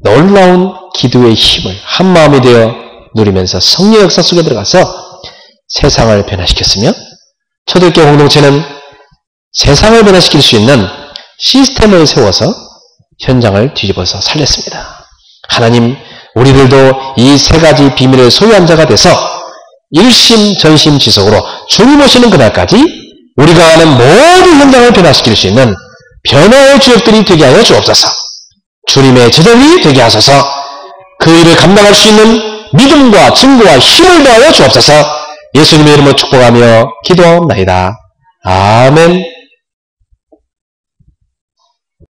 A: 놀라운 기도의 힘을 한마음이 되어 누리면서 성령 역사 속에 들어가서 세상을 변화시켰으며 초대교회 공동체는 세상을 변화시킬 수 있는 시스템을 세워서 현장을 뒤집어서 살렸습니다. 하나님, 우리들도 이 세 가지 비밀의 소유한 자가 돼서 일심, 전심, 지속으로 주님 오시는 그날까지 우리가 하는 모든 현장을 변화시킬 수 있는 변화의 주역들이 되게 하여 주옵소서. 주님의 제자들이 되게 하소서. 그 일을 감당할 수 있는 믿음과 증거와 힘을 더하여 주옵소서. 예수님의 이름으로 축복하며 기도하옵나이다. 아멘.